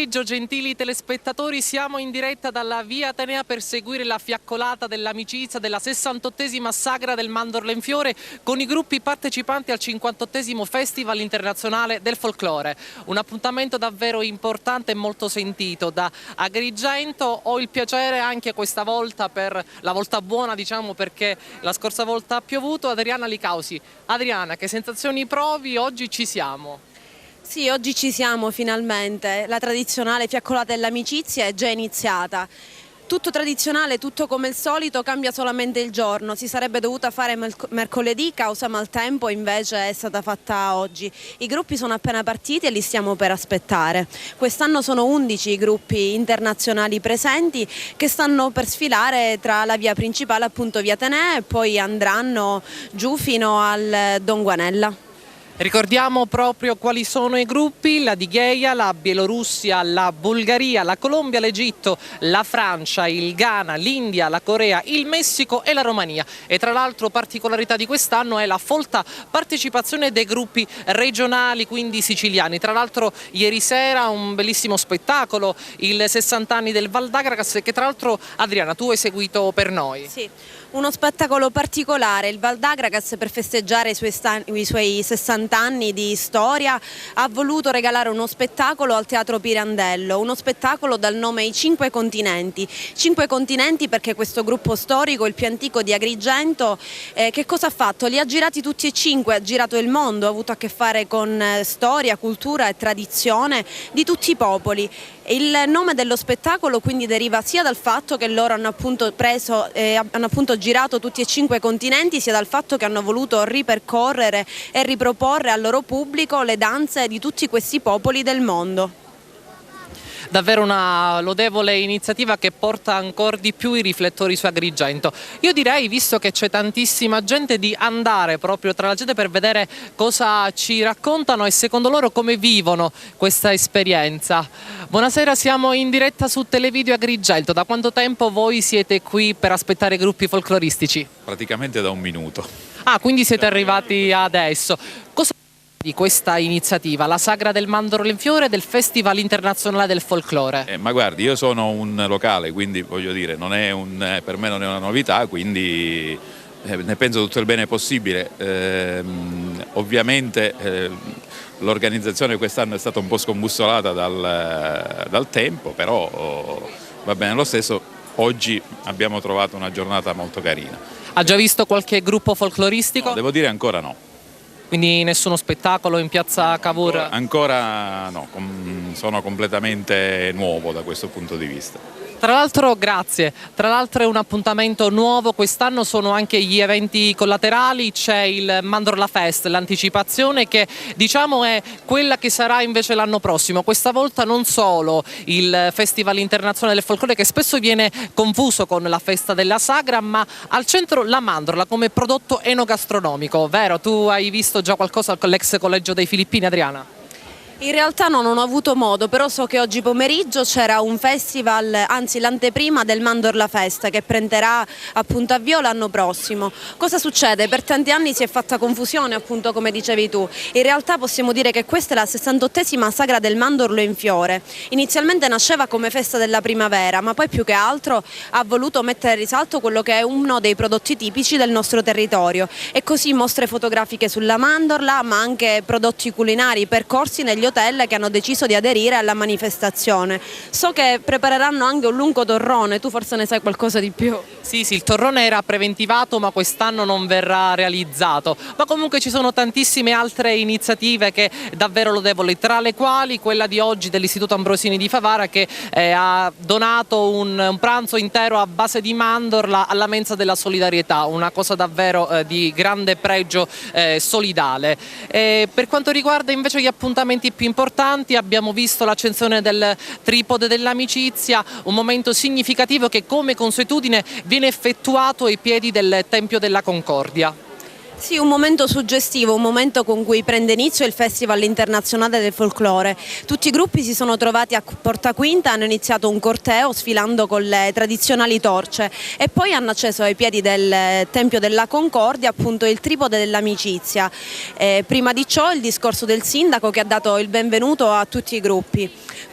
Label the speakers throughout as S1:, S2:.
S1: pomeriggio, gentili telespettatori. Siamo in diretta dalla Via Atenea per seguire la fiaccolata dell'amicizia della 68esima Sagra del Mandorlo in Fiore con i gruppi partecipanti al 58esimo Festival Internazionale del Folklore. Un appuntamento davvero importante e molto sentito. Da Agrigento ho il piacere anche questa volta, per la volta buona diciamo, perché la scorsa volta ha piovuto, Adriana Licausi. Adriana, che sensazioni provi? Oggi ci siamo.
S2: Sì, oggi ci siamo finalmente, la tradizionale fiaccolata dell'amicizia è già iniziata. Tutto tradizionale, tutto come il solito, cambia solamente il giorno. Si sarebbe dovuta fare mercoledì, causa maltempo, invece è stata fatta oggi. I gruppi sono appena partiti e li stiamo per aspettare. Quest'anno sono 11 i gruppi internazionali presenti che stanno per sfilare tra la via principale, appunto Via Atenea, e poi andranno giù fino al Don Guanella.
S1: Ricordiamo proprio quali sono i gruppi: la Digheia, la Bielorussia, la Bulgaria, la Colombia, l'Egitto, la Francia, il Ghana, l'India, la Corea, il Messico e la Romania. E tra l'altro particolarità di quest'anno è la folta partecipazione dei gruppi regionali, quindi siciliani. Tra l'altro ieri sera un bellissimo spettacolo, il 60 anni del Val d'Agragas, che tra l'altro Adriana tu hai seguito per noi.
S2: Sì. Uno spettacolo particolare. Il Val d'Agragas, per festeggiare i suoi 60 anni di storia, ha voluto regalare uno spettacolo al Teatro Pirandello, uno spettacolo dal nome I Cinque Continenti. Cinque Continenti perché questo gruppo storico, il più antico di Agrigento, che cosa ha fatto? Li ha girati tutti e cinque, ha girato il mondo, ha avuto a che fare con storia, cultura e tradizione di tutti i popoli. Il nome dello spettacolo quindi deriva sia dal fatto che loro hanno appunto girato tutti e cinque i continenti, sia dal fatto che hanno voluto ripercorrere e riproporre al loro pubblico le danze di tutti questi popoli del mondo.
S1: Davvero una lodevole iniziativa che porta ancora di più i riflettori su Agrigento. Io direi, visto che c'è tantissima gente, di andare proprio tra la gente per vedere cosa ci raccontano e secondo loro come vivono questa esperienza. Buonasera, siamo in diretta su Televideo Agrigento. Da quanto tempo voi siete qui per aspettare i gruppi folcloristici?
S3: Praticamente da un minuto.
S1: Ah, quindi siete arrivati adesso. Cosa di questa iniziativa, la Sagra del Mandorlo in Fiore del Festival Internazionale del Folklore?
S3: Ma guardi, io sono un locale, quindi voglio dire, per me non è una novità, quindi ne penso tutto il bene possibile. Ovviamente l'organizzazione quest'anno è stata un po' scombussolata dal tempo, però va bene lo stesso. Oggi abbiamo trovato una giornata molto carina.
S1: Ha già visto qualche gruppo folcloristico?
S3: No, devo dire ancora no.
S1: Quindi nessuno spettacolo in piazza Cavour?
S3: Ancora no, sono completamente nuovo da questo punto di vista.
S1: Tra l'altro grazie, tra l'altro è un appuntamento nuovo, quest'anno sono anche gli eventi collaterali, c'è il Mandorla Fest, l'anticipazione che diciamo è quella che sarà invece l'anno prossimo. Questa volta non solo il Festival Internazionale del Folklore, che spesso viene confuso con la festa della Sagra, ma al centro la mandorla come prodotto enogastronomico, vero? Tu hai visto già qualcosa all'ex collegio dei Filippini, Adriana?
S2: In realtà non ho avuto modo, però so che oggi pomeriggio c'era un festival, anzi l'anteprima del Mandorla Fest, che prenderà appunto avvio l'anno prossimo. Cosa succede? Per tanti anni si è fatta confusione, appunto come dicevi tu. In realtà possiamo dire che questa è la 68esima Sagra del Mandorlo in Fiore. Inizialmente nasceva come festa della primavera, ma poi più che altro ha voluto mettere in risalto quello che è uno dei prodotti tipici del nostro territorio. E così mostre fotografiche sulla mandorla, ma anche prodotti culinari, percorsi negli hotel che hanno deciso di aderire alla manifestazione. So che prepareranno anche un lungo torrone, tu forse ne sai qualcosa di più?
S1: Sì, il torrone era preventivato ma quest'anno non verrà realizzato, ma comunque ci sono tantissime altre iniziative che davvero lodevoli, tra le quali quella di oggi dell'Istituto Ambrosini di Favara, che ha donato un pranzo intero a base di mandorla alla Mensa della Solidarietà, una cosa davvero di grande pregio solidale. Per quanto riguarda invece gli appuntamenti più importanti, abbiamo visto l'accensione del tripode dell'amicizia, un momento significativo che come consuetudine viene effettuato ai piedi del Tempio della Concordia.
S2: Sì, un momento suggestivo, un momento con cui prende inizio il Festival Internazionale del Folklore. Tutti i gruppi si sono trovati a Porta Quinta, hanno iniziato un corteo sfilando con le tradizionali torce e poi hanno acceso ai piedi del Tempio della Concordia appunto il tripode dell'amicizia. Prima di ciò il discorso del sindaco che ha dato il benvenuto a tutti i gruppi.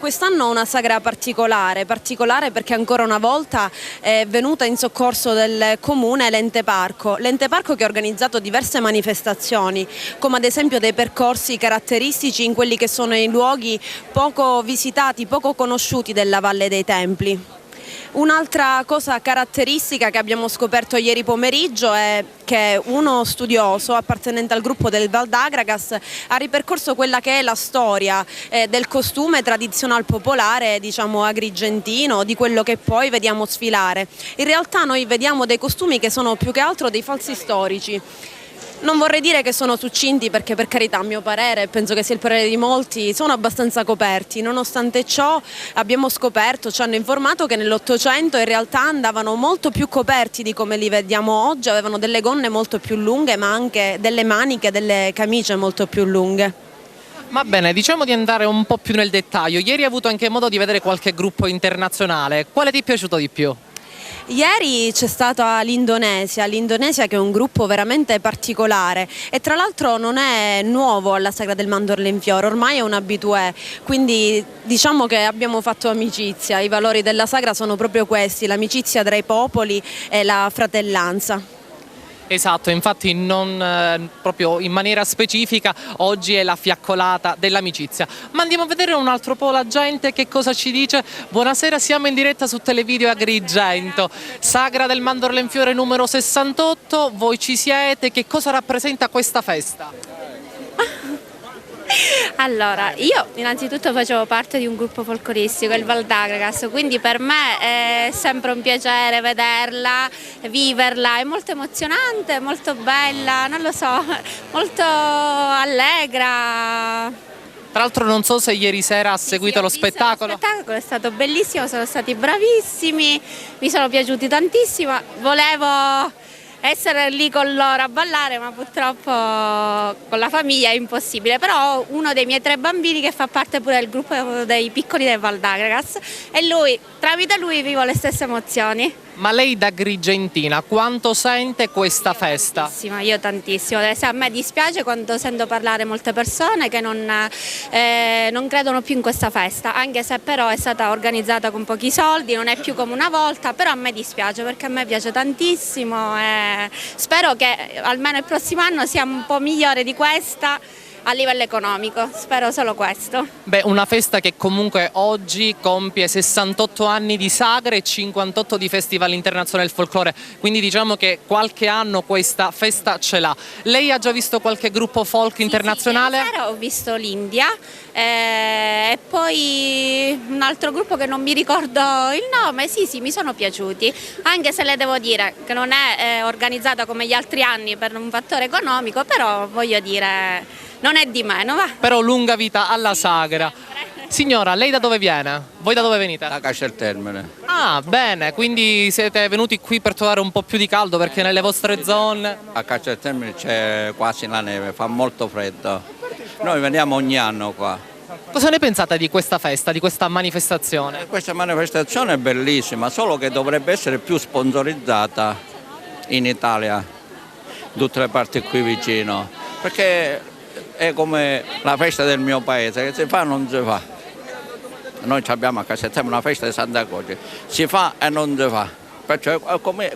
S2: quest'anno una sagra particolare perché ancora una volta è venuta in soccorso del comune l'Ente Parco che ha organizzato diverse manifestazioni, come ad esempio dei percorsi caratteristici in quelli che sono i luoghi poco visitati, poco conosciuti della Valle dei Templi. Un'altra cosa caratteristica che abbiamo scoperto ieri pomeriggio è che uno studioso appartenente al gruppo del Val d'Agragas ha ripercorso quella che è la storia del costume tradizionale popolare, diciamo agrigentino, di quello che poi vediamo sfilare. In realtà noi vediamo dei costumi che sono più che altro dei falsi storici. Non vorrei dire che sono succinti perché, per carità, a mio parere, penso che sia il parere di molti, sono abbastanza coperti. Nonostante ciò abbiamo scoperto, ci hanno informato che nell'Ottocento in realtà andavano molto più coperti di come li vediamo oggi, avevano delle gonne molto più lunghe ma anche delle maniche, delle camicie molto più lunghe.
S1: Va bene, diciamo di andare un po' più nel dettaglio. Ieri hai avuto anche modo di vedere qualche gruppo internazionale, quale ti è piaciuto di più?
S2: Ieri c'è stata l'Indonesia che è un gruppo veramente particolare e tra l'altro non è nuovo alla Sagra del Mandorle in Fiore, ormai è un habitué, quindi diciamo che abbiamo fatto amicizia, i valori della Sagra sono proprio questi, l'amicizia tra i popoli e la fratellanza.
S1: Esatto, infatti non proprio in maniera specifica oggi è la fiaccolata dell'amicizia. Ma andiamo a vedere un altro po' la gente che cosa ci dice. Buonasera, siamo in diretta su Televideo Agrigento, Sagra del Mandorle in Fiore numero 68, voi ci siete, che cosa rappresenta questa festa?
S4: Allora, io innanzitutto facevo parte di un gruppo folcloristico, il Val d'Agragas, quindi per me è sempre un piacere vederla, viverla, è molto emozionante, molto bella, non lo so, molto allegra.
S1: Tra l'altro non so se ieri sera ha seguito lo spettacolo.
S4: Lo spettacolo è stato bellissimo, sono stati bravissimi, mi sono piaciuti tantissimo, volevo essere lì con loro a ballare, ma purtroppo con la famiglia è impossibile, però ho uno dei miei 3 bambini che fa parte pure del gruppo dei piccoli del Val d'Agragas e tramite lui vivo le stesse emozioni.
S1: Ma lei da agrigentina quanto sente questa festa?
S4: Tantissimo, io tantissimo. A me dispiace quando sento parlare molte persone che non credono più in questa festa, anche se però è stata organizzata con pochi soldi, non è più come una volta, però a me dispiace perché a me piace tantissimo e spero che almeno il prossimo anno sia un po' migliore di questa a livello economico, spero solo questo.
S1: Beh, una festa che comunque oggi compie 68 anni di sagre e 58 di Festival Internazionale del Folklore, quindi diciamo che qualche anno questa festa ce l'ha. Lei ha già visto qualche gruppo folk internazionale?
S4: Sì, ho visto l'India e poi un altro gruppo che non mi ricordo il nome, sì, mi sono piaciuti, anche se le devo dire che non è organizzata come gli altri anni per un fattore economico, però voglio dire non è di meno, va.
S1: Però lunga vita alla sagra. Signora, lei da dove viene? Voi da dove venite?
S5: Da Casteltermine.
S1: Ah, bene, quindi siete venuti qui per trovare un po' più di caldo perché nelle vostre zone...
S5: A Casteltermine c'è quasi la neve, fa molto freddo. Noi veniamo ogni anno qua.
S1: Cosa ne pensate di questa festa, di questa manifestazione?
S5: Questa manifestazione è bellissima, solo che dovrebbe essere più sponsorizzata in Italia, tutte le parti qui vicino, perché è come la festa del mio paese, che si fa o non si fa. Noi abbiamo a Casteltermine una festa di Santa Croce, si fa e non si fa, perciò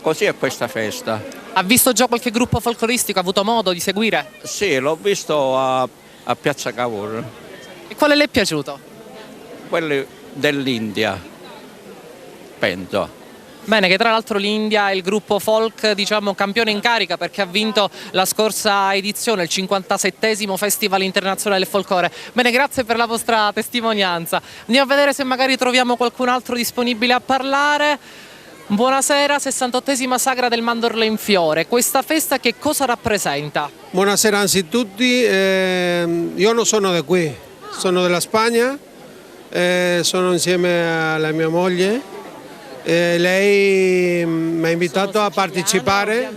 S5: così è questa festa.
S1: Ha visto già qualche gruppo folcloristico, ha avuto modo di seguire?
S5: Sì, l'ho visto a Piazza Cavour,
S1: E quale le è piaciuto?
S5: quelli dell'India, penso.
S1: Bene, che tra l'altro l'India è il gruppo folk, diciamo, campione in carica perché ha vinto la scorsa edizione, il 57esimo Festival Internazionale del Folklore. Bene, grazie per la vostra testimonianza. Andiamo a vedere se magari troviamo qualcun altro disponibile a parlare. Buonasera, 68esima Sagra del Mandorle in Fiore. Questa festa che cosa rappresenta?
S6: Buonasera anzitutto, io non sono di qui, sono della Spagna, sono insieme alla mia moglie. Lei mi ha invitato a partecipare,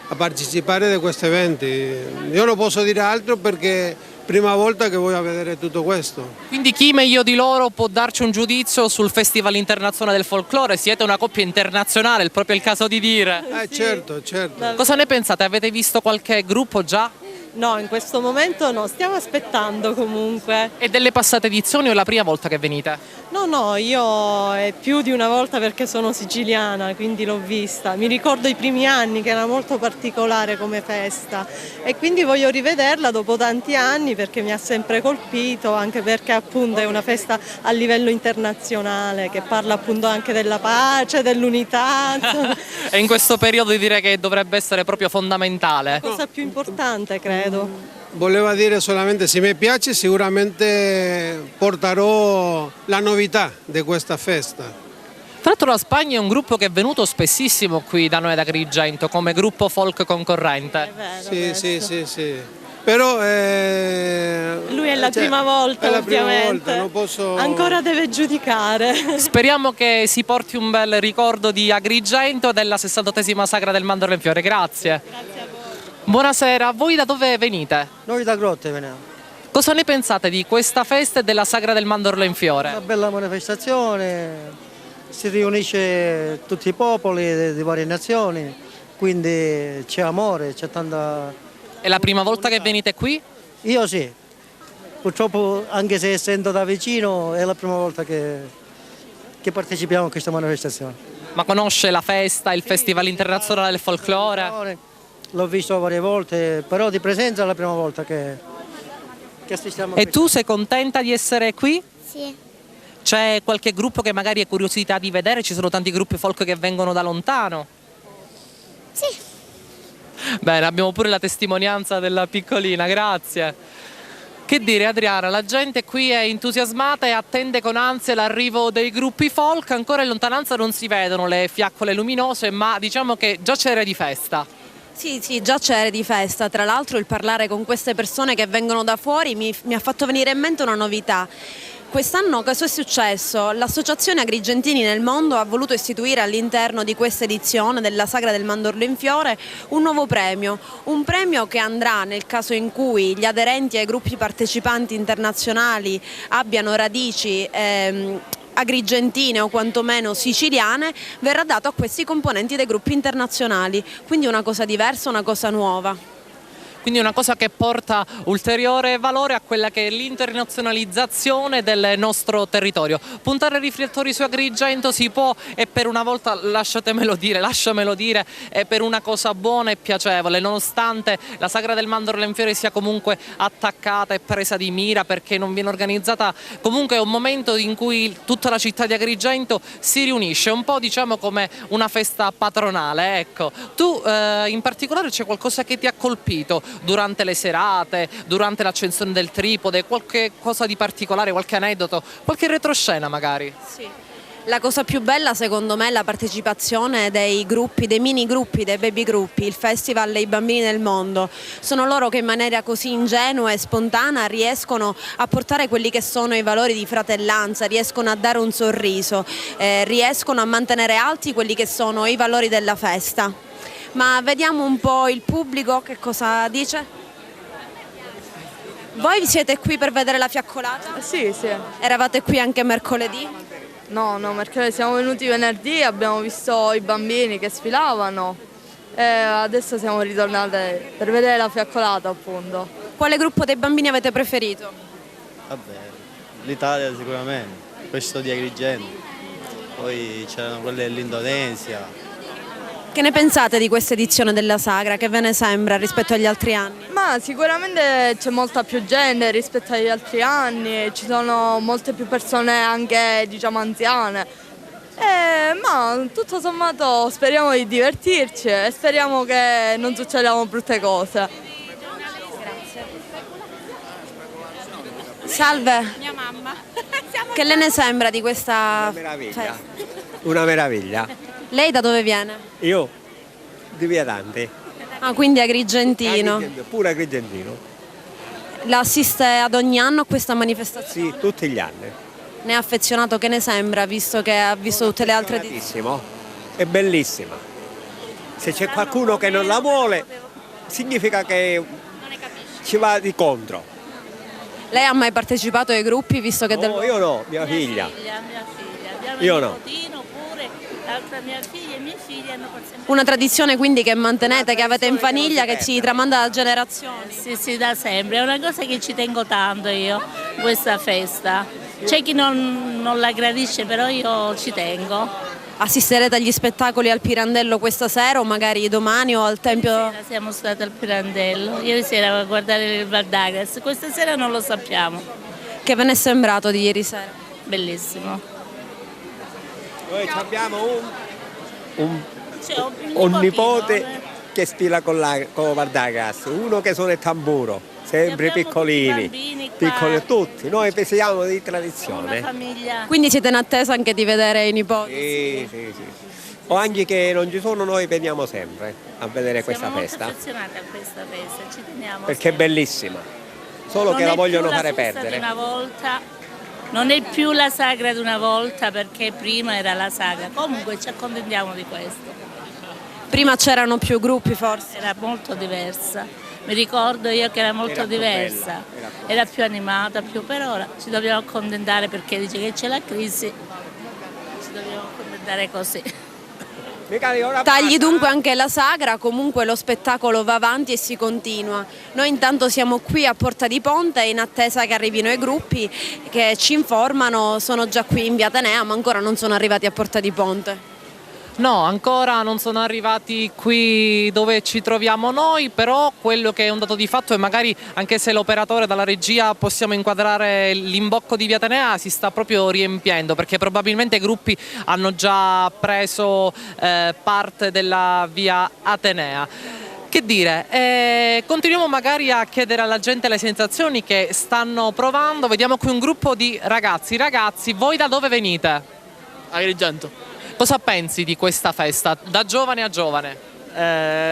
S6: a partecipare di questi eventi. Io non posso dire altro perché è la prima volta che voglio vedere tutto questo.
S1: Quindi chi meglio di loro può darci un giudizio sul Festival Internazionale del Folklore? Siete una coppia internazionale, è proprio il caso di dire.
S6: Certo, certo.
S1: Cosa ne pensate? Avete visto qualche gruppo già?
S7: No, in questo momento no, stiamo aspettando comunque.
S1: E delle passate edizioni o è la prima volta che venite?
S7: No, io è più di una volta perché sono siciliana, quindi l'ho vista. Mi ricordo i primi anni che era molto particolare come festa e quindi voglio rivederla dopo tanti anni perché mi ha sempre colpito, anche perché appunto è una festa a livello internazionale che parla appunto anche della pace, dell'unità.
S1: E in questo periodo direi che dovrebbe essere proprio fondamentale.
S7: La cosa più importante, credo.
S6: Voleva dire solamente se mi piace sicuramente porterò la novità di questa festa.
S1: Tra l'altro la Spagna è un gruppo che è venuto spessissimo qui da noi ad Agrigento come gruppo folk concorrente.
S6: Sì. Però
S7: Lui è la prima volta,
S6: è la prima
S7: ovviamente.
S6: volta, non posso...
S7: Ancora deve giudicare.
S1: Speriamo che si porti un bel ricordo di Agrigento e della 68esima Sagra del Mandorlo in Fiore. Grazie.
S7: Grazie a voi.
S1: Buonasera, voi da dove venite?
S8: Noi da Grotte veniamo.
S1: Cosa ne pensate di questa festa e della Sagra del Mandorlo in
S8: Una
S1: Fiore?
S8: bella manifestazione, si riunisce tutti i popoli di varie nazioni, quindi c'è amore, c'è tanta...
S1: È la prima volta che venite qui?
S8: Io sì, purtroppo anche se essendo da vicino è la prima volta che partecipiamo a questa manifestazione.
S1: Ma conosce la festa, il Festival Internazionale del Folklore?
S8: L'ho visto varie volte, però di presenza è la prima volta che assistiamo a
S1: E tu sei contenta di essere qui?
S9: Sì,
S1: C'è qualche gruppo che magari hai curiosità di vedere? Ci sono tanti gruppi folk che vengono da lontano.
S9: sì.
S1: Bene, abbiamo pure la testimonianza della piccolina, grazie. Che dire Adriana, la gente qui è entusiasmata e attende con ansia l'arrivo dei gruppi folk, ancora in lontananza non si vedono le fiaccole luminose, ma diciamo che già c'era di festa.
S2: Sì, già c'era di festa. Tra l'altro il parlare con queste persone che vengono da fuori mi ha fatto venire in mente una novità. Quest'anno cosa è successo? L'Associazione Agrigentini nel Mondo ha voluto istituire all'interno di questa edizione della Sagra del Mandorlo in Fiore un nuovo premio, un premio che andrà nel caso in cui gli aderenti ai gruppi partecipanti internazionali abbiano radici agrigentine o quantomeno siciliane, verrà dato a questi componenti dei gruppi internazionali, quindi una cosa diversa, una cosa nuova.
S1: Quindi una cosa che porta ulteriore valore a quella che è l'internazionalizzazione del nostro territorio. Puntare i riflettori su Agrigento si può e per una volta, lasciamelo dire, è per una cosa buona e piacevole, nonostante la Sagra del Mandorlo in Fiore sia comunque attaccata e presa di mira perché non viene organizzata, comunque è un momento in cui tutta la città di Agrigento si riunisce, un po' diciamo come una festa patronale, ecco. Tu in particolare c'è qualcosa che ti ha colpito durante le serate, durante l'accensione del tripode, qualche cosa di particolare, qualche aneddoto, qualche retroscena magari?
S2: Sì. La cosa più bella secondo me è la partecipazione dei gruppi, dei mini gruppi, dei baby gruppi, il festival dei bambini del mondo. Sono loro che in maniera così ingenua e spontanea riescono a portare quelli che sono i valori di fratellanza, riescono a dare un sorriso, riescono a mantenere alti quelli che sono i valori della festa. Ma vediamo un po' il pubblico che cosa dice. Voi siete qui per vedere la fiaccolata?
S10: Sì.
S2: Eravate qui anche mercoledì?
S10: No, perché siamo venuti venerdì, abbiamo visto i bambini che sfilavano e adesso siamo ritornate per vedere la fiaccolata appunto.
S2: Quale gruppo dei bambini avete preferito?
S11: Vabbè, l'Italia sicuramente, questo di Agrigento, poi c'erano quelle dell'Indonesia.
S2: Che ne pensate di questa edizione della Sagra? Che ve ne sembra rispetto agli altri anni?
S10: Ma sicuramente c'è molta più gente rispetto agli altri anni, ci sono molte più persone anche diciamo anziane. Ma tutto sommato speriamo di divertirci e speriamo che non succedano brutte cose.
S2: Salve.
S9: Mia mamma.
S2: Che le ne sembra di questa
S12: meraviglia. Una meraviglia.
S2: Lei da dove viene?
S12: Io di Via Dante.
S2: Ah, quindi agrigentino.
S12: Pure agrigentino.
S2: La assiste ad ogni anno a questa manifestazione?
S12: Sì, tutti gli anni.
S2: Ne è affezionato, che ne sembra, visto che ha visto tutte le altre edizioni?
S12: È bellissima. Se c'è qualcuno che non la vuole, significa che ci va di contro.
S2: Lei ha mai partecipato ai gruppi, visto che...
S12: No, io no, mia figlia. Io no.
S9: L'altra mia figlia e i miei figli hanno sempre...
S2: Una tradizione quindi che mantenete, che avete in famiglia, che si tramanda da generazioni.
S9: Sì, da sempre, è una cosa che ci tengo tanto io, questa festa. C'è chi non la gradisce, però io ci tengo.
S2: Assisterete agli spettacoli al Pirandello questa sera o magari domani o al Tempio?
S9: Ieri sera siamo stati al Pirandello, ieri sera a guardare il Valdagras, questa sera non lo sappiamo.
S2: Che ve ne è sembrato di ieri sera?
S9: Bellissimo.
S12: Noi abbiamo un nipote che stila con Vardagras, uno che suona il tamburo, sempre piccolini, tutti. Noi siamo di tradizione.
S2: Quindi siete in attesa anche di vedere i nipoti?
S12: Sì. O anche che non ci sono, noi veniamo sempre a vedere questa festa.
S9: Siamo molto affezionati a questa festa, ci teniamo
S12: perché
S9: sempre.
S12: È bellissima, solo che la vogliono fare perdere.
S9: Non è più la sagra di una volta, perché prima era la sagra. Comunque ci accontentiamo di questo.
S2: Prima c'erano più gruppi forse?
S9: Era molto diversa. Mi ricordo io che era molto diversa. Era più animata, per ora ci dobbiamo accontentare perché dice che c'è la crisi. Ci dobbiamo accontentare così.
S2: Tagli dunque anche la sagra, comunque lo spettacolo va avanti e si continua. Noi intanto siamo qui a Porta di Ponte in attesa che arrivino i gruppi che ci informano, sono già qui in via Atenea ma ancora non sono arrivati a Porta di Ponte.
S1: No, ancora non sono arrivati qui dove ci troviamo noi, però quello che è un dato di fatto è magari, anche se l'operatore dalla regia possiamo inquadrare l'imbocco di via Atenea, si sta proprio riempiendo perché probabilmente i gruppi hanno già preso parte della via Atenea. Che dire, continuiamo magari a chiedere alla gente le sensazioni che stanno provando. Vediamo qui un gruppo di ragazzi. Ragazzi, voi da dove venite?
S13: Agrigento.
S1: Cosa pensi di questa festa, da giovane a giovane?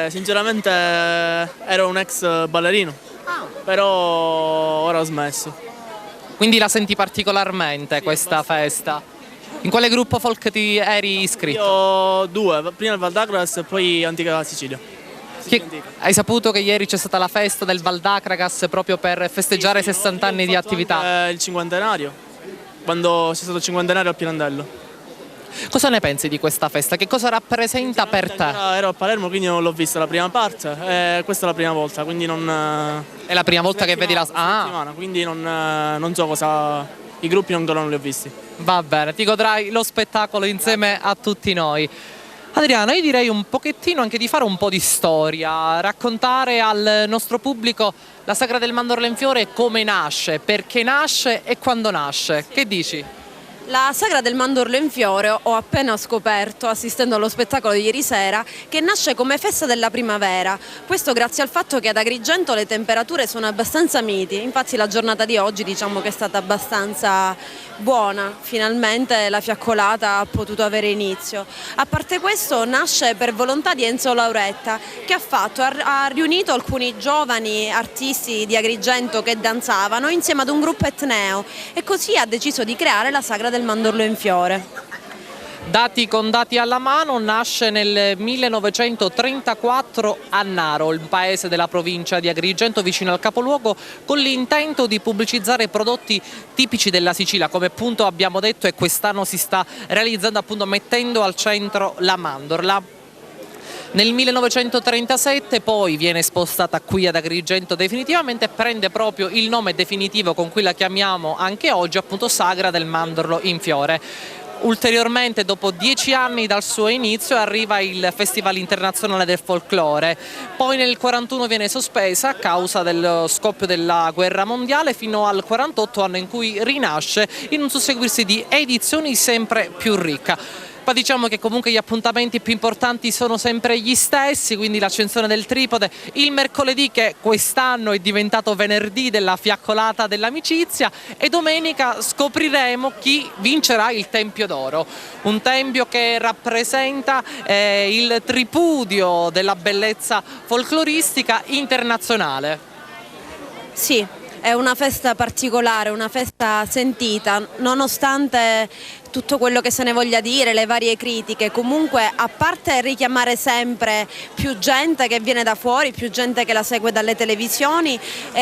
S13: Sinceramente ero un ex ballerino, però ora ho smesso.
S1: Quindi la senti particolarmente questa festa? In quale gruppo folk ti eri iscritto?
S13: Io due, prima il Valdagras e poi Antica Sicilia.
S1: Hai saputo che ieri c'è stata la festa del Valdacragas proprio per festeggiare i 60 anni di attività?
S13: Il cinquantenario, quando c'è stato il cinquantenario al Pirandello.
S1: Cosa ne pensi di questa festa? Che cosa rappresenta per te?
S13: Ero a Palermo, quindi non l'ho vista la prima parte, questa è la prima volta, quindi non...
S1: È la prima volta che vedi la...
S13: settimana, quindi non so cosa... I gruppi ancora non li ho visti.
S1: Va bene, ti godrai lo spettacolo insieme a tutti noi. Adriana, io direi un pochettino anche di fare un po' di storia, raccontare al nostro pubblico la Sagra del Mandorlo in Fiore, come nasce, perché nasce e quando nasce. Che dici?
S2: La Sagra del Mandorlo in Fiore ho appena scoperto, assistendo allo spettacolo di ieri sera, che nasce come festa della primavera. Questo grazie al fatto che ad Agrigento le temperature sono abbastanza miti, infatti la giornata di oggi diciamo che è stata abbastanza buona, finalmente la fiaccolata ha potuto avere inizio. A parte questo nasce per volontà di Enzo Lauretta, che ha riunito alcuni giovani artisti di Agrigento che danzavano insieme ad un gruppo etneo e così ha deciso di creare la Sagra del Mandorlo in Fiore.
S1: Con dati alla mano, nasce nel 1934 a Naro, il paese della provincia di Agrigento vicino al capoluogo, con l'intento di pubblicizzare prodotti tipici della Sicilia, come appunto abbiamo detto, e quest'anno si sta realizzando appunto mettendo al centro la mandorla. Nel 1937 poi viene spostata qui ad Agrigento definitivamente e prende proprio il nome definitivo con cui la chiamiamo anche oggi, appunto Sagra del Mandorlo in Fiore. Ulteriormente, dopo 10 anni dal suo inizio, arriva il Festival Internazionale del Folklore. Poi nel 1941 viene sospesa a causa dello scoppio della guerra mondiale, fino al 1948, anno in cui rinasce in un susseguirsi di edizioni sempre più ricca. Ma diciamo che comunque gli appuntamenti più importanti sono sempre gli stessi, quindi l'accensione del tripode, il mercoledì che quest'anno è diventato venerdì della fiaccolata dell'amicizia, e domenica scopriremo chi vincerà il Tempio d'Oro, un tempio che rappresenta il tripudio della bellezza folcloristica internazionale.
S2: Sì. È una festa particolare, una festa sentita, nonostante tutto quello che se ne voglia dire, le varie critiche, comunque a parte richiamare sempre più gente che viene da fuori, più gente che la segue dalle televisioni,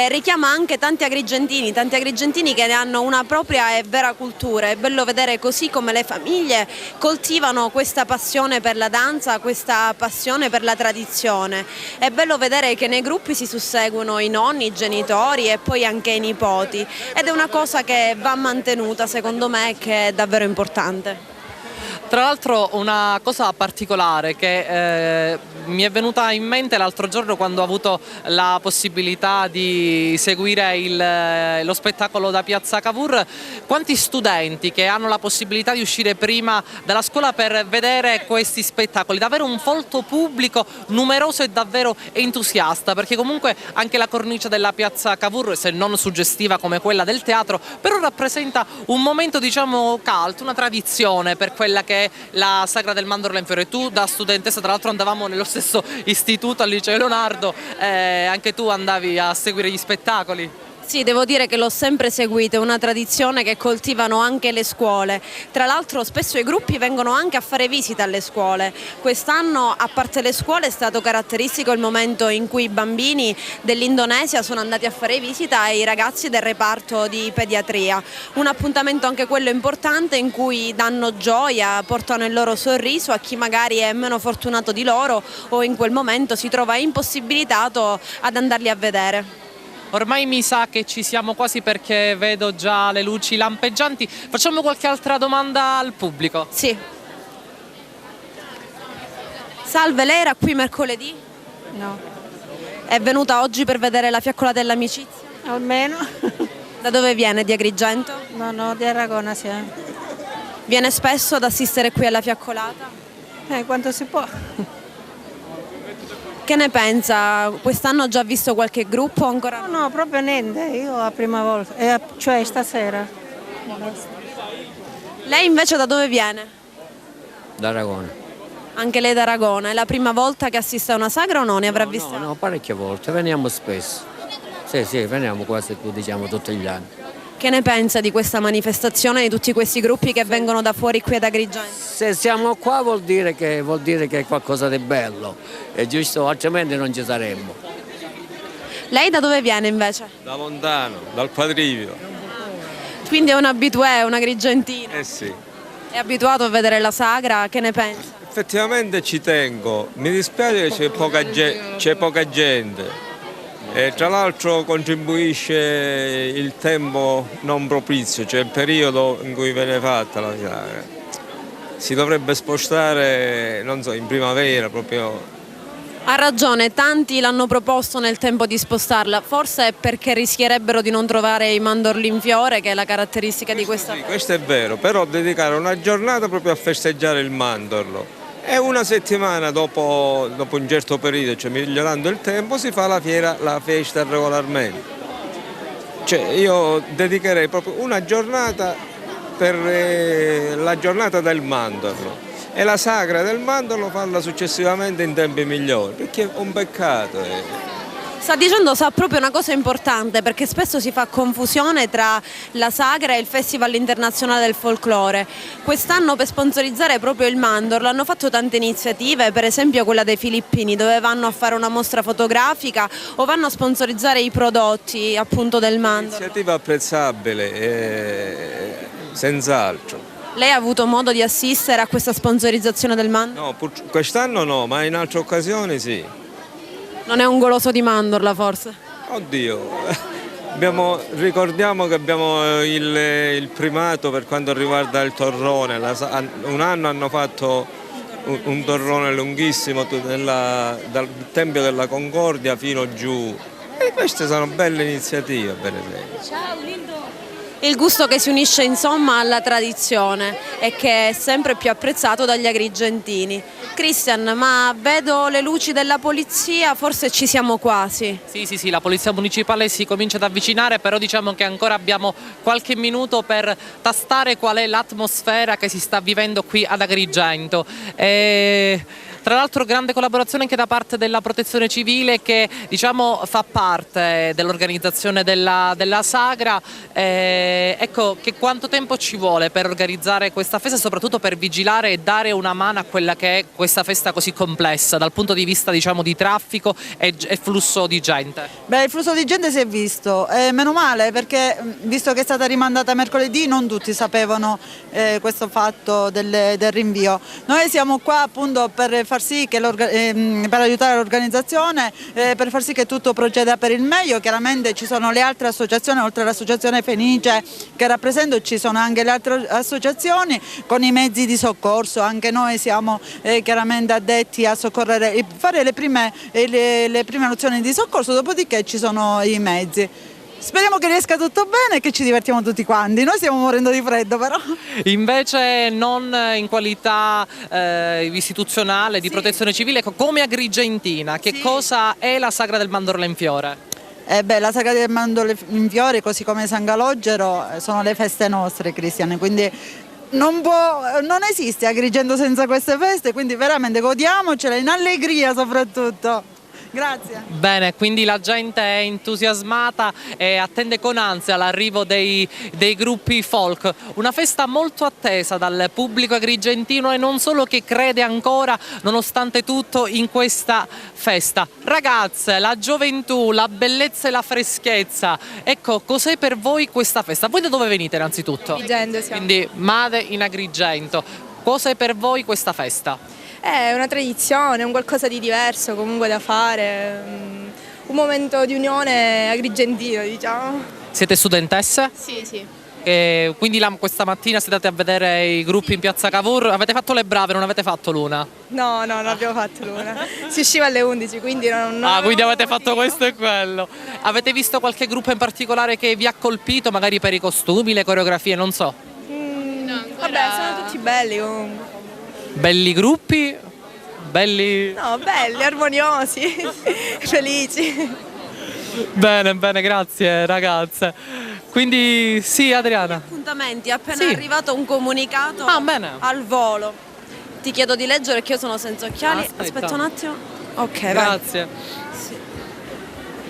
S2: richiama anche tanti agrigentini che ne hanno una propria e vera cultura. È bello vedere così come le famiglie coltivano questa passione per la danza, questa passione per la tradizione. È bello vedere che nei gruppi si susseguono i nonni, i genitori e poi anche i nipoti, ed è una cosa che va mantenuta, secondo me, che è davvero importante.
S1: Tra l'altro una cosa particolare che mi è venuta in mente l'altro giorno quando ho avuto la possibilità di seguire lo spettacolo da Piazza Cavour, quanti studenti che hanno la possibilità di uscire prima dalla scuola per vedere questi spettacoli, davvero un folto pubblico numeroso e davvero entusiasta, perché comunque anche la cornice della Piazza Cavour, se non suggestiva come quella del teatro, però rappresenta un momento, diciamo, caldo, una tradizione per quella che è la Sagra del Mandorlo in Fiore. Tu da studentessa, tra l'altro andavamo nello stesso istituto al liceo Leonardo, anche tu andavi a seguire gli spettacoli?
S2: Sì, devo dire che l'ho sempre seguito, è una tradizione che coltivano anche le scuole. Tra l'altro spesso i gruppi vengono anche a fare visita alle scuole. Quest'anno, a parte le scuole, è stato caratteristico il momento in cui i bambini dell'Indonesia sono andati a fare visita ai ragazzi del reparto di pediatria. Un appuntamento anche quello importante in cui danno gioia, portano il loro sorriso a chi magari è meno fortunato di loro o in quel momento si trova impossibilitato ad andarli a vedere.
S1: Ormai mi sa che ci siamo quasi, perché vedo già le luci lampeggianti. Facciamo qualche altra domanda al pubblico?
S2: Sì. Salve, lei era qui mercoledì?
S14: No.
S2: È venuta oggi per vedere la fiaccola dell'amicizia?
S14: Almeno.
S2: Da dove viene? Di Agrigento?
S14: No, di Aragona siamo.
S2: Viene spesso ad assistere qui alla fiaccolata?
S14: Quanto si può.
S2: Che ne pensa? Quest'anno ha già visto qualche gruppo o ancora?
S14: No, proprio niente, io la prima volta, cioè stasera.
S2: Lei invece da dove viene?
S15: Da Aragona.
S2: Anche lei da Aragona, è la prima volta che assiste a una sagra o no? Ne avrà viste?
S15: No, parecchie volte, veniamo spesso. Sì, veniamo quasi diciamo tutti gli anni.
S2: Che ne pensa di questa manifestazione, di tutti questi gruppi che vengono da fuori qui ad Agrigento?
S15: Se siamo qua vuol dire che è qualcosa di bello, è giusto, altrimenti non ci saremmo.
S2: Lei da dove viene invece?
S16: Da lontano, dal Quadrivio.
S2: Quindi è un abitué, un agrigentino.
S16: Eh sì.
S2: È abituato a vedere la sagra, che ne pensa?
S16: Effettivamente ci tengo, mi dispiace che c'è poca gente. E tra l'altro contribuisce il tempo non propizio, cioè il periodo in cui viene fatta la sagra. Si dovrebbe spostare, non so, in primavera proprio.
S2: Ha ragione, tanti l'hanno proposto nel tempo di spostarla, forse è perché rischierebbero di non trovare i mandorli in fiore, che è la caratteristica di questa festa.
S16: Questo è vero, però dedicare una giornata proprio a festeggiare il mandorlo. E una settimana dopo un certo periodo, cioè migliorando il tempo, si fa la festa regolarmente. Cioè io dedicherei proprio una giornata per la giornata del mandorlo e la sagra del mandorlo farla successivamente in tempi migliori, perché è un peccato.
S2: Sta dicendo sa proprio una cosa importante, perché spesso si fa confusione tra la sagra e il Festival Internazionale del Folklore. Quest'anno per sponsorizzare proprio il mandorlo hanno fatto tante iniziative, per esempio quella dei filippini, dove vanno a fare una mostra fotografica o vanno a sponsorizzare i prodotti appunto del mandorlo.
S16: Iniziativa apprezzabile, senz'altro.
S2: Lei ha avuto modo di assistere a questa sponsorizzazione del mandorlo?
S16: No, quest'anno no, ma in altre occasioni sì.
S2: Non è un goloso di mandorla forse?
S16: Oddio, ricordiamo che abbiamo il primato per quanto riguarda il torrone. Un anno hanno fatto un torrone lunghissimo dal Tempio della Concordia fino giù. E queste sono belle iniziative, per esempio.
S2: Ciao Lindo! Il gusto che si unisce insomma alla tradizione e che è sempre più apprezzato dagli agrigentini. Christian, ma vedo le luci della polizia, forse ci siamo quasi.
S1: Sì, la polizia municipale si comincia ad avvicinare, però diciamo che ancora abbiamo qualche minuto per tastare qual è l'atmosfera che si sta vivendo qui ad Agrigento. Tra l'altro grande collaborazione anche da parte della Protezione Civile che diciamo fa parte dell'organizzazione della sagra. Ecco, che quanto tempo ci vuole per organizzare questa festa e soprattutto per vigilare e dare una mano a quella che è questa festa così complessa dal punto di vista diciamo di traffico e flusso di gente?
S17: Beh, il flusso di gente si è visto, meno male perché visto che è stata rimandata mercoledì non tutti sapevano questo fatto del rinvio. Noi siamo qua appunto per far sì che per aiutare l'organizzazione, per far sì che tutto proceda per il meglio. Chiaramente ci sono le altre associazioni, oltre all'associazione Fenice che rappresento ci sono anche le altre associazioni con i mezzi di soccorso, anche noi siamo chiaramente addetti a soccorrere e fare le prime nozioni di soccorso, dopodiché ci sono i mezzi. Speriamo che riesca tutto bene e che ci divertiamo tutti quanti. Noi stiamo morendo di freddo però.
S1: Invece non in qualità istituzionale di protezione civile, come Agrigentina, che cosa è la Sagra del Mandorla in Fiore?
S17: La Sagra del Mandorla in Fiore, così come San Calogero, sono le feste nostre cristiane, quindi non esiste Agrigento senza queste feste, quindi veramente godiamocela in allegria soprattutto. Grazie.
S1: Bene, quindi la gente è entusiasmata e attende con ansia l'arrivo dei gruppi folk. Una festa molto attesa dal pubblico agrigentino e non solo, che crede ancora, nonostante tutto, in questa festa. Ragazze, la gioventù, la bellezza e la freschezza. Ecco, cos'è per voi questa festa? Voi da dove venite innanzitutto?
S10: Agrigento siamo.
S1: Quindi Made in Agrigento. Cos'è per voi questa festa?
S10: È una tradizione, un qualcosa di diverso comunque da fare, un momento di unione agrigentino, diciamo.
S1: Siete studentesse?
S10: Sì, sì.
S1: Quindi questa mattina siete andati a vedere i gruppi in piazza Cavour. Avete fatto le brave, non avete fatto l'una?
S10: No, non abbiamo fatto l'una. Si usciva alle 11, quindi non
S1: quindi avete fatto questo e quello. Avete visto qualche gruppo in particolare che vi ha colpito, magari per i costumi, le coreografie, non so?
S10: Vabbè, sono tutti belli comunque.
S1: Belli gruppi? Belli...
S10: No, belli, armoniosi, felici.
S1: Bene, bene, grazie ragazze. Quindi sì, Adriana.
S2: Appuntamenti, è appena arrivato un comunicato al volo. Ti chiedo di leggere perché io sono senza occhiali. Aspetta un attimo. Ok,
S1: grazie.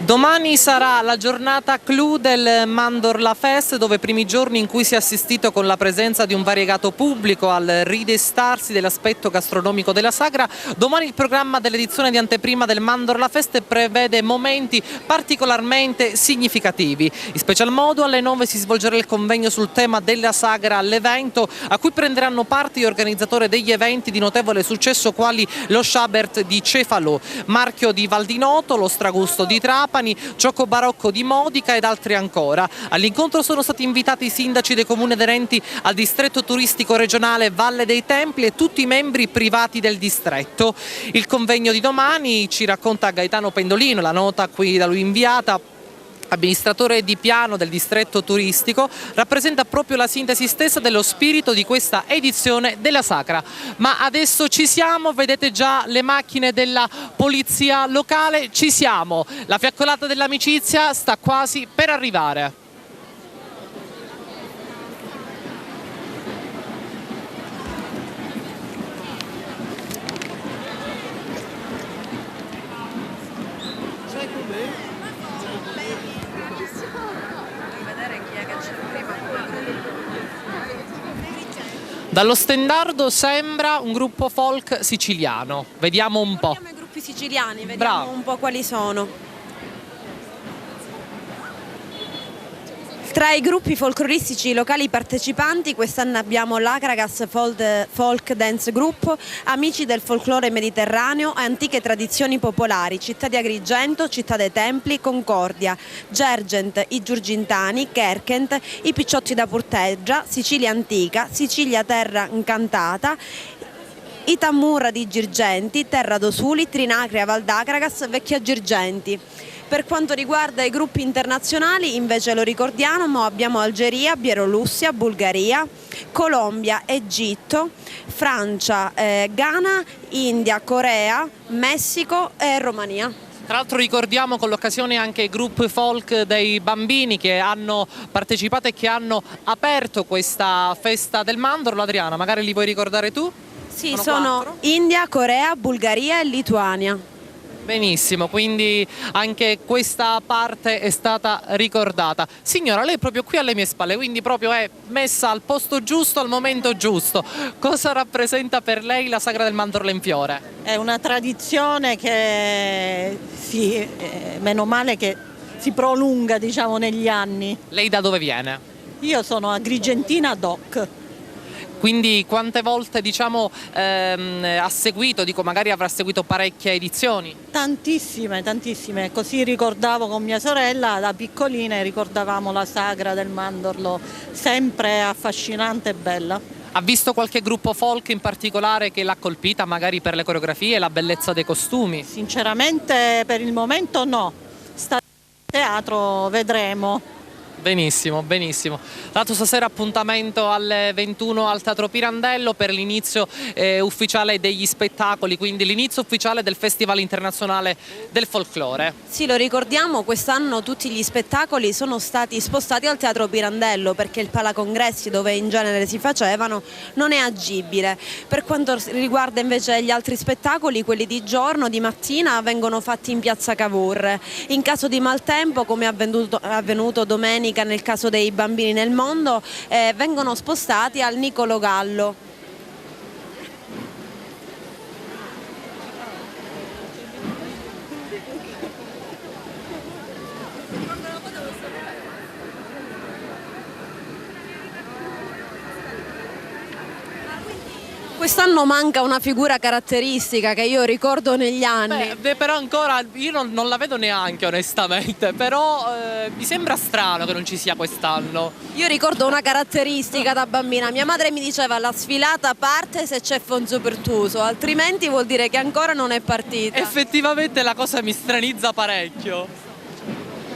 S1: Domani sarà la giornata clou del Mandorla Fest, dove primi giorni in cui si è assistito con la presenza di un variegato pubblico al ridestarsi dell'aspetto gastronomico della sagra. Domani il programma dell'edizione di anteprima del Mandorla Fest prevede momenti particolarmente significativi. In special modo alle 9 si svolgerà il convegno sul tema della sagra all'evento, a cui prenderanno parte gli organizzatori degli eventi di notevole successo quali lo Schabert di Cefalù, Marchio di Valdinoto, lo Stragusto di Trapani, Gioco Barocco di Modica ed altri ancora. All'incontro sono stati invitati i sindaci dei comuni aderenti al distretto turistico regionale Valle dei Templi e tutti i membri privati del distretto. Il convegno di domani, ci racconta Gaetano Pendolino, la nota qui da lui inviata, amministratore di piano del distretto turistico, rappresenta proprio la sintesi stessa dello spirito di questa edizione della Sagra. Ma adesso ci siamo, vedete già le macchine della polizia locale, ci siamo. La fiaccolata dell'amicizia sta quasi per arrivare. Dallo stendardo sembra un gruppo folk siciliano. Vediamo un po'.
S2: Vediamo i gruppi siciliani, vediamo un po' quali sono. Tra i gruppi folcloristici locali partecipanti quest'anno abbiamo l'Akragas Folk Dance Group, Amici del Folklore Mediterraneo e Antiche Tradizioni Popolari, Città di Agrigento, Città dei Templi, Concordia, Gergent, i Giurgintani, Kerkent, i Picciotti da Porteggia, Sicilia Antica, Sicilia Terra Incantata, i Tammurra di Girgenti, Terra d'Osuli, Trinacria Valdacragas, Vecchia Girgenti. Per quanto riguarda i gruppi internazionali, invece lo ricordiamo, abbiamo Algeria, Bielorussia, Bulgaria, Colombia, Egitto, Francia, Ghana, India, Corea, Messico e Romania.
S1: Tra l'altro ricordiamo con l'occasione anche i gruppi folk dei bambini che hanno partecipato e che hanno aperto questa festa del mandorlo. Adriana, magari li vuoi ricordare tu?
S2: Sì, sono
S1: 4?
S2: India, Corea, Bulgaria e Lituania.
S1: Benissimo, quindi anche questa parte è stata ricordata. Signora, lei è proprio qui alle mie spalle, quindi proprio è messa al posto giusto, al momento giusto. Cosa rappresenta per lei la Sagra del Mandorlo in Fiore?
S14: È una tradizione che meno male che si prolunga, diciamo, negli anni.
S1: Lei da dove viene?
S14: Io sono agrigentina DOC.
S1: Quindi quante volte diciamo ha seguito, dico magari avrà seguito parecchie edizioni?
S14: Tantissime, tantissime. Così ricordavo con mia sorella, da piccoline ricordavamo la Sagra del Mandorlo, sempre affascinante e bella.
S1: Ha visto qualche gruppo folk in particolare che l'ha colpita magari per le coreografie e la bellezza dei costumi?
S14: Sinceramente per il momento no, sta teatro vedremo.
S1: Benissimo, benissimo. Dato stasera appuntamento alle 21 al Teatro Pirandello per l'inizio ufficiale degli spettacoli, quindi l'inizio ufficiale del Festival Internazionale del Folklore.
S2: Sì, lo ricordiamo, quest'anno tutti gli spettacoli sono stati spostati al Teatro Pirandello perché il Palacongressi, dove in genere si facevano, non è agibile. Per quanto riguarda invece gli altri spettacoli, quelli di giorno, di mattina, vengono fatti in Piazza Cavour. In caso di maltempo, come è avvenuto domenica nel caso dei Bambini nel Mondo, vengono spostati al Niccolò Gallo. Quest'anno manca una figura caratteristica che io ricordo negli anni.
S1: Beh, però ancora io non la vedo neanche onestamente, però mi sembra strano che non ci sia quest'anno.
S2: Io ricordo una caratteristica da bambina, mia madre mi diceva la sfilata parte se c'è Fonzo Pertuso, altrimenti vuol dire che ancora non è partita.
S1: Effettivamente la cosa mi stranizza parecchio.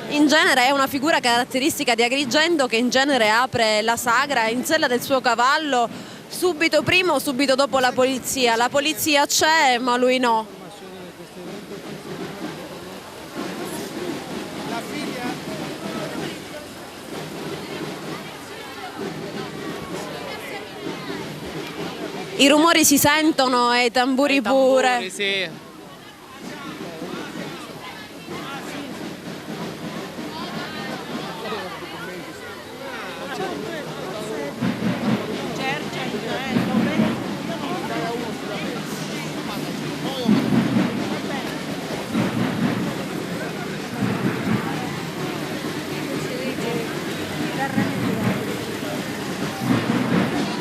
S2: In genere è una figura caratteristica di Agrigento che in genere apre la sagra in sella del suo cavallo subito prima o subito dopo la polizia. La polizia c'è, ma lui no. I rumori si sentono e i tamburi pure.
S1: Sì.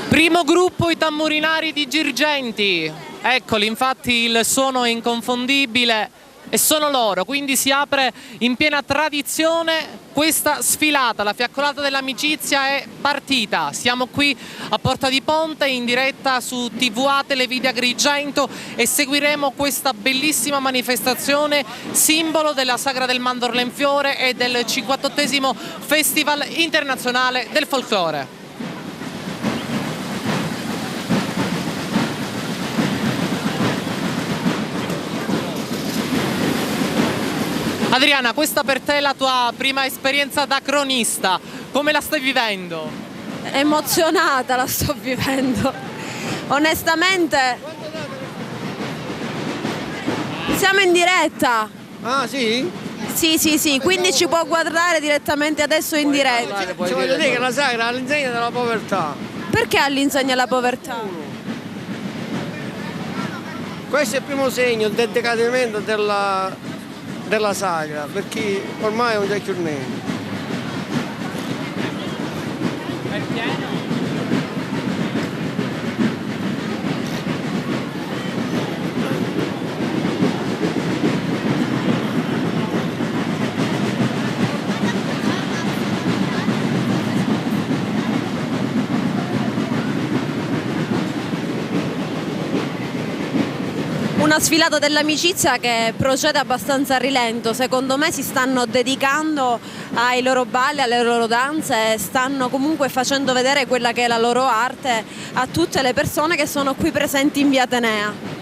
S1: Primo gruppo, i Tamburinari di Girgenti. Eccoli, infatti il suono è inconfondibile e sono loro, quindi si apre in piena tradizione questa sfilata. La fiaccolata dell'amicizia è partita. Siamo qui a Porta di Ponte in diretta su TVA Televide Agrigento e seguiremo questa bellissima manifestazione, simbolo della Sagra del Mandorlo in Fiore e del 58° Festival Internazionale del Folklore. Adriana, questa per te è la tua prima esperienza da cronista, come la stai vivendo?
S2: Emozionata la sto vivendo, onestamente. Siamo in diretta.
S18: Ah sì?
S2: Sì, quindi ci può guardare direttamente adesso in diretta.
S18: Ci voglio dire che la sagra è all'insegna della povertà.
S2: Perché all'insegna della povertà?
S18: Questo è il primo segno del decadimento della sagra, perché ormai non c'è più niente.
S1: È pieno?
S2: Una sfilata dell'amicizia che procede abbastanza a rilento, secondo me si stanno dedicando ai loro balli, alle loro danze, stanno comunque facendo vedere quella che è la loro arte a tutte le persone che sono qui presenti in via Atenea.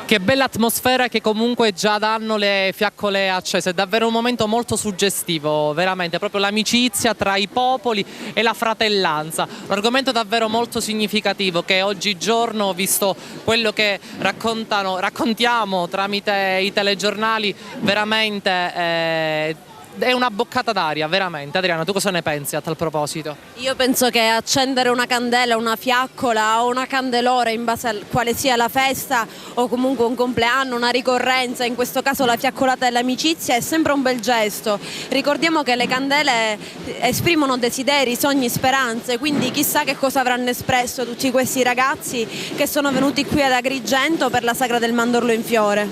S1: Che bella atmosfera che comunque già danno le fiaccole accese, è davvero un momento molto suggestivo, veramente, proprio l'amicizia tra i popoli e la fratellanza, un argomento davvero molto significativo che oggigiorno, visto quello che raccontiamo tramite i telegiornali, veramente è una boccata d'aria, veramente. Adriana, tu cosa ne pensi a tal proposito?
S2: Io penso che accendere una candela, una fiaccola o una candelora in base a quale sia la festa o comunque un compleanno, una ricorrenza, in questo caso la fiaccolata dell'amicizia, è sempre un bel gesto. Ricordiamo che le candele esprimono desideri, sogni, speranze, quindi chissà che cosa avranno espresso tutti questi ragazzi che sono venuti qui ad Agrigento per la Sagra del Mandorlo in Fiore.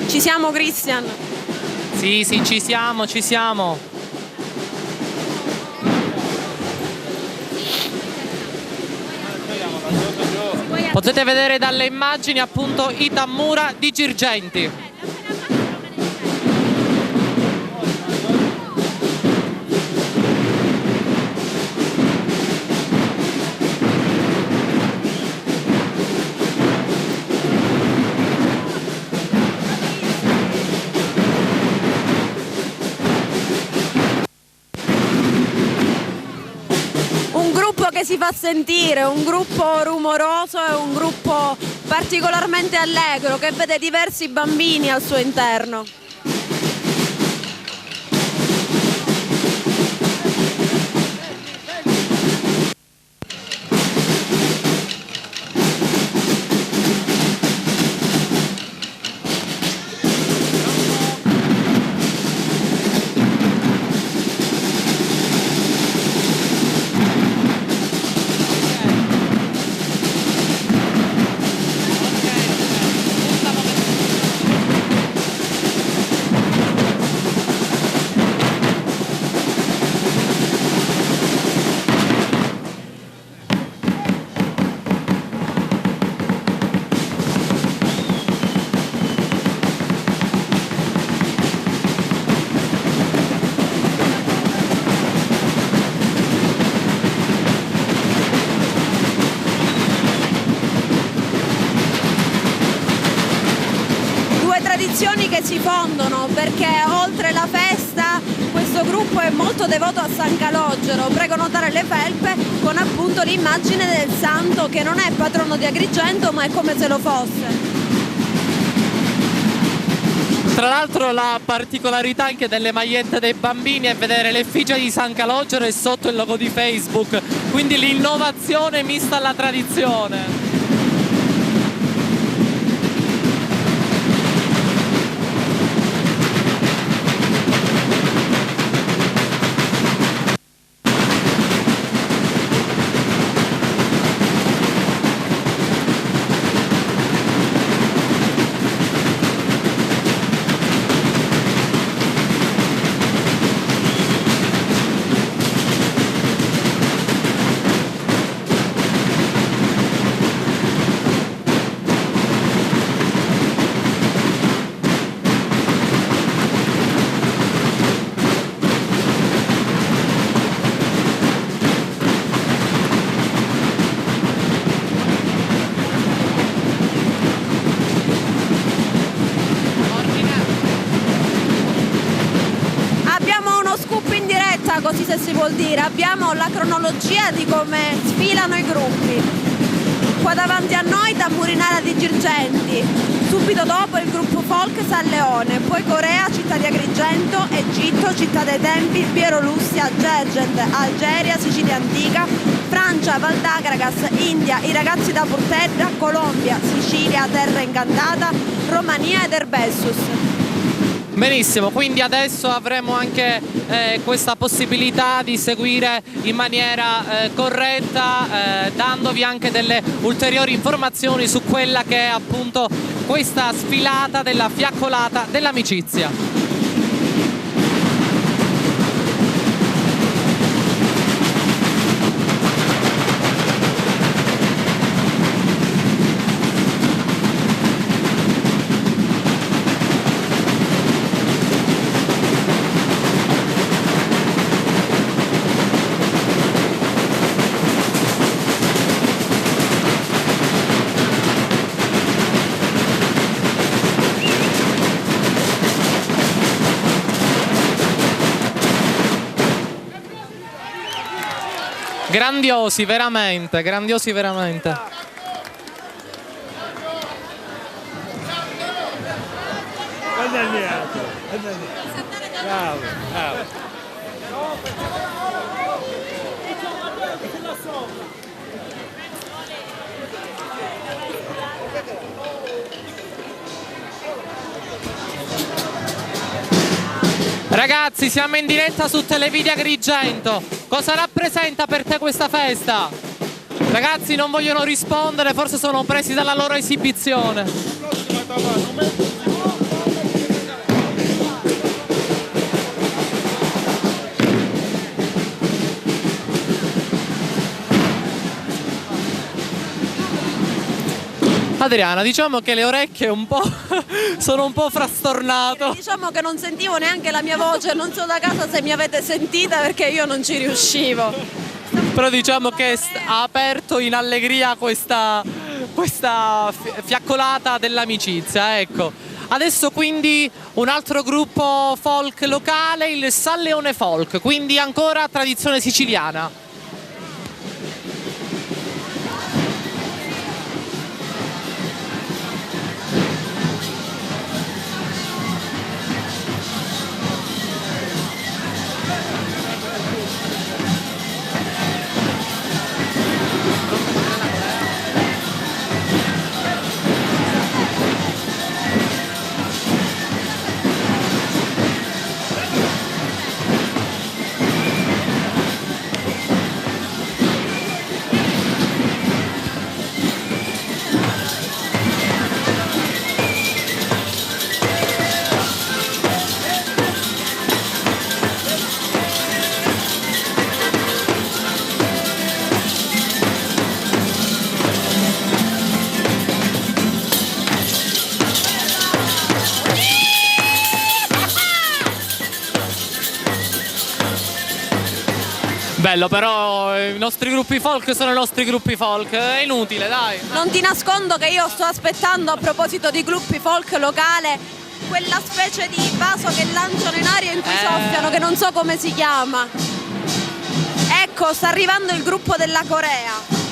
S2: Ci siamo, Christian?
S1: Sì, ci siamo. Potete vedere dalle immagini appunto i Tammura di Girgenti.
S2: Che si fa sentire, un gruppo rumoroso e un gruppo particolarmente allegro che vede diversi bambini al suo interno. Che si fondono, perché oltre la festa questo gruppo è molto devoto a San Calogero, prego notare le felpe con appunto l'immagine del santo che non è patrono di Agrigento ma è come se lo fosse.
S1: Tra l'altro la particolarità anche delle magliette dei bambini è vedere l'effigie di San Calogero e sotto il logo di Facebook, quindi l'innovazione mista alla tradizione.
S2: Così se si vuol dire, abbiamo la cronologia di come sfilano i gruppi. Qua davanti a noi Tamburinara di Girgenti, subito dopo il gruppo folk San Leone, poi Corea, città di Agrigento, Egitto, città dei tempi, Bielorussia, Gegent, Algeria, Sicilia antica, Francia, Val d'Agragas, India, i ragazzi da Porterra, Colombia, Sicilia, terra incantata, Romania ed Erbessus.
S1: Benissimo, quindi adesso avremo anche questa possibilità di seguire in maniera corretta, dandovi anche delle ulteriori informazioni su quella che è appunto questa sfilata della fiaccolata dell'amicizia. Grandiosi, veramente, grandiosi veramente.
S19: Bravo, bravo.
S1: Ragazzi, siamo in diretta su Televideo Agrigento. Cosa rappresenta per te questa festa? Ragazzi non vogliono rispondere, forse sono presi dalla loro esibizione. Adriana, diciamo che le orecchie un po' sono un po' frastornato.
S2: Diciamo che non sentivo neanche la mia voce, non so da casa se mi avete sentita perché io non ci riuscivo.
S1: Però diciamo che ha aperto in allegria questa fiaccolata dell'amicizia, ecco. Adesso quindi un altro gruppo folk locale, il San Leone Folk, quindi ancora tradizione siciliana. Bello, però i nostri gruppi folk sono i nostri gruppi folk, è inutile, dai.
S2: Non ti nascondo che io sto aspettando, a proposito di gruppi folk locale, quella specie di vaso che lanciano in aria in cui soffiano, che non so come si chiama. Ecco, sta arrivando il gruppo della Corea.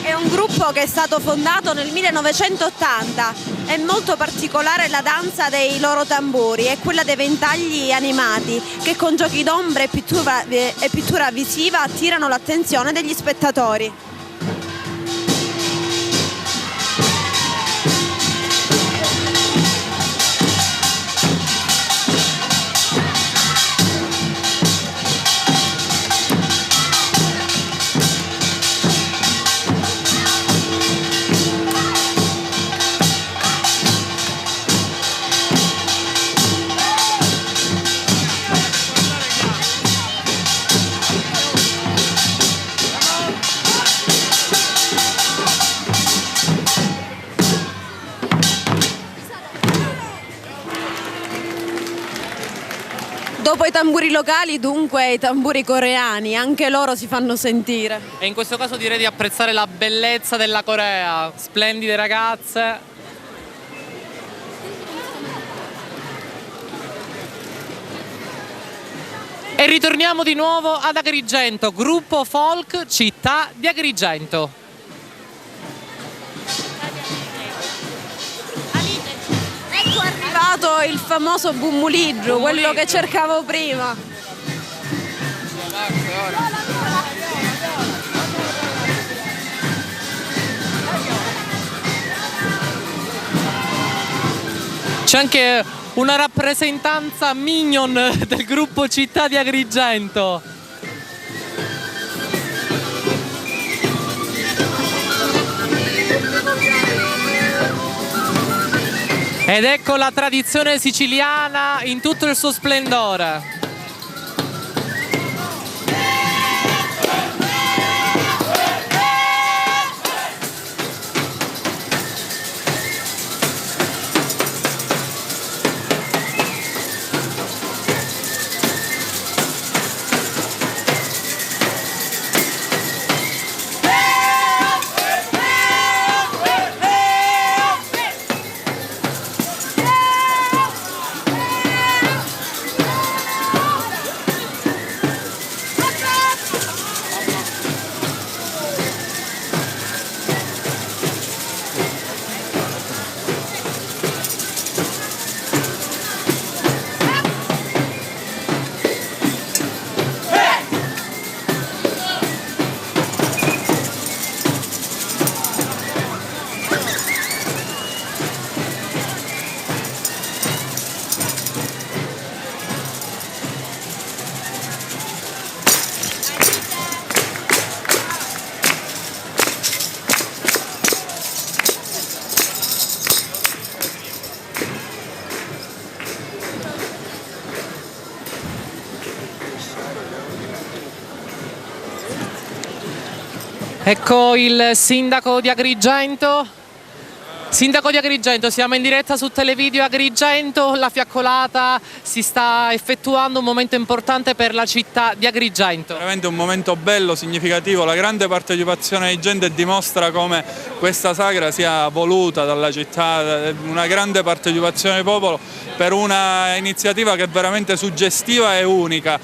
S2: È un gruppo che è stato fondato nel 1980. È molto particolare la danza dei loro tamburi e quella dei ventagli animati che con giochi d'ombre e pittura visiva attirano l'attenzione degli spettatori. Dopo i tamburi locali, dunque i tamburi coreani, anche loro si fanno sentire.
S1: E in questo caso direi di apprezzare la bellezza della Corea, splendide ragazze. E ritorniamo di nuovo ad Agrigento, gruppo folk Città di Agrigento.
S2: Ecco è arrivato il famoso bummuliggio, quello che cercavo prima.
S1: C'è anche una rappresentanza minion del gruppo Città di Agrigento. Ed ecco la tradizione siciliana in tutto il suo splendore. Ecco il sindaco di Agrigento. Sindaco di Agrigento, siamo in diretta su Televideo Agrigento, la fiaccolata si sta effettuando, un momento importante per la città di Agrigento.
S19: Veramente un momento bello, significativo, la grande partecipazione di gente dimostra come questa sagra sia voluta dalla città, una grande partecipazione del popolo per una iniziativa che è veramente suggestiva e unica.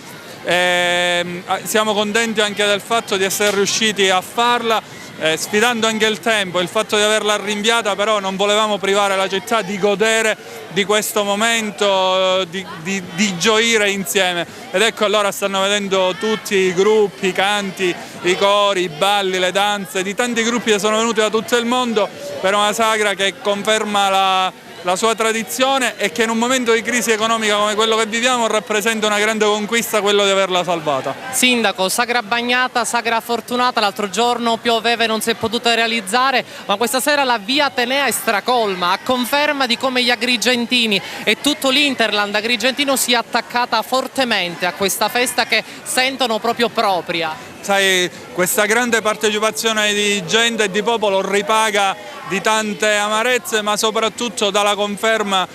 S19: Siamo contenti anche del fatto di essere riusciti a farla. Sfidando anche il tempo, il fatto di averla rinviata, però non volevamo privare la città di godere di questo momento, di gioire insieme, ed ecco allora stanno vedendo tutti i gruppi, i canti, i cori, i balli, le danze di tanti gruppi che sono venuti da tutto il mondo per una sagra che conferma la sua tradizione e che in un momento di crisi economica come quello che viviamo rappresenta una grande conquista, quello di averla salvata.
S1: Sindaco, sagra bagnata, sagra fortunata, l'altro giorno pioveva e non si è potuta realizzare, ma questa sera la via Atenea è stracolma, a conferma di come gli agrigentini e tutto l'Interland agrigentino sia attaccata fortemente a questa festa che sentono proprio propria.
S19: Sai, questa grande partecipazione di gente e di popolo ripaga di tante amarezze, ma soprattutto dalla conferma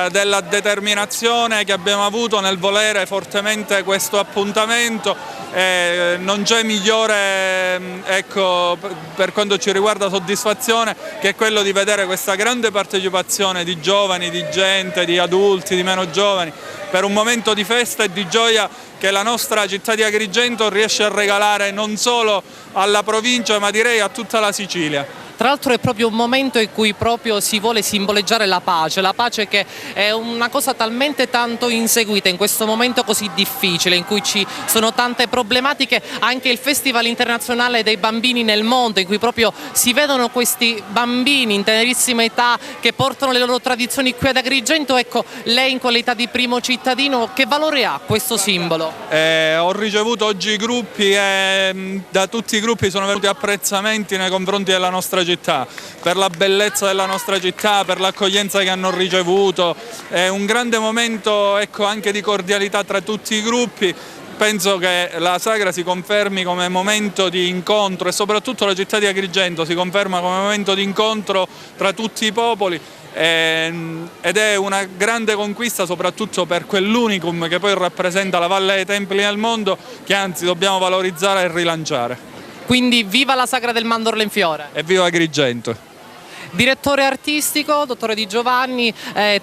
S19: della determinazione che abbiamo avuto nel volere fortemente questo appuntamento. Non c'è migliore, ecco, per quanto ci riguarda soddisfazione, che quello di vedere questa grande partecipazione di giovani, di gente, di adulti, di meno giovani, per un momento di festa e di gioia che la nostra città di Agrigento riesce a regalare non solo alla provincia, ma direi a tutta la Sicilia.
S1: Tra l'altro è proprio un momento in cui proprio si vuole simboleggiare la pace che è una cosa talmente tanto inseguita in questo momento così difficile, in cui ci sono tante problematiche, anche il Festival internazionale dei bambini nel mondo, in cui proprio si vedono questi bambini in tenerissima età che portano le loro tradizioni qui ad Agrigento. Ecco, lei in qualità di primo cittadino, che valore ha questo simbolo?
S19: Ho ricevuto oggi i gruppi e da tutti i gruppi sono venuti apprezzamenti nei confronti della nostra città, per la bellezza della nostra città, per l'accoglienza che hanno ricevuto. È un grande momento, ecco, anche di cordialità tra tutti i gruppi. Penso che la sagra si confermi come momento di incontro e soprattutto la città di Agrigento si conferma come momento di incontro tra tutti i popoli. Ed è una grande conquista soprattutto per quell'unicum che poi rappresenta la Valle dei Templi nel mondo, che anzi dobbiamo valorizzare e rilanciare.
S1: Quindi viva la sagra del mandorlo in fiore!
S19: E viva Agrigento!
S1: Direttore artistico, dottore Di Giovanni,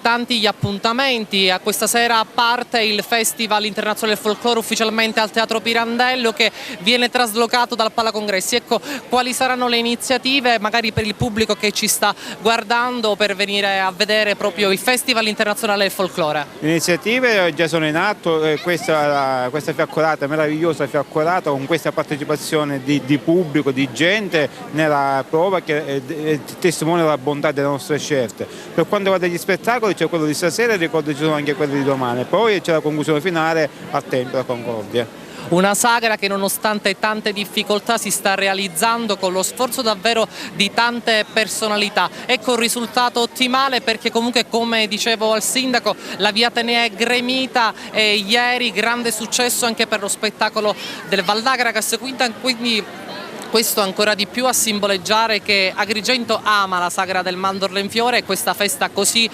S1: tanti gli appuntamenti. A questa sera parte il Festival Internazionale del Folklore ufficialmente al Teatro Pirandello, che viene traslocato dal Palacongressi. Ecco, quali saranno le iniziative magari per il pubblico che ci sta guardando per venire a vedere proprio il Festival Internazionale del Folklore?
S20: Le iniziative già sono in atto, questa fiaccolata, meravigliosa fiaccolata con questa partecipazione di pubblico, di gente, nella prova che è testimone della bontà delle nostre scelte. Per quanto riguarda gli spettacoli c'è quello di stasera e ricordo ci sono anche quelli di domani, poi c'è la conclusione finale al Tempio della Concordia.
S1: Una sagra che nonostante tante difficoltà si sta realizzando con lo sforzo davvero di tante personalità. Ecco il risultato ottimale, perché comunque, come dicevo al sindaco, la via Atenea è gremita e ieri grande successo anche per lo spettacolo del Valdagragas, quindi questo ancora di più a simboleggiare che Agrigento ama la sagra del mandorlo in fiore e questa festa così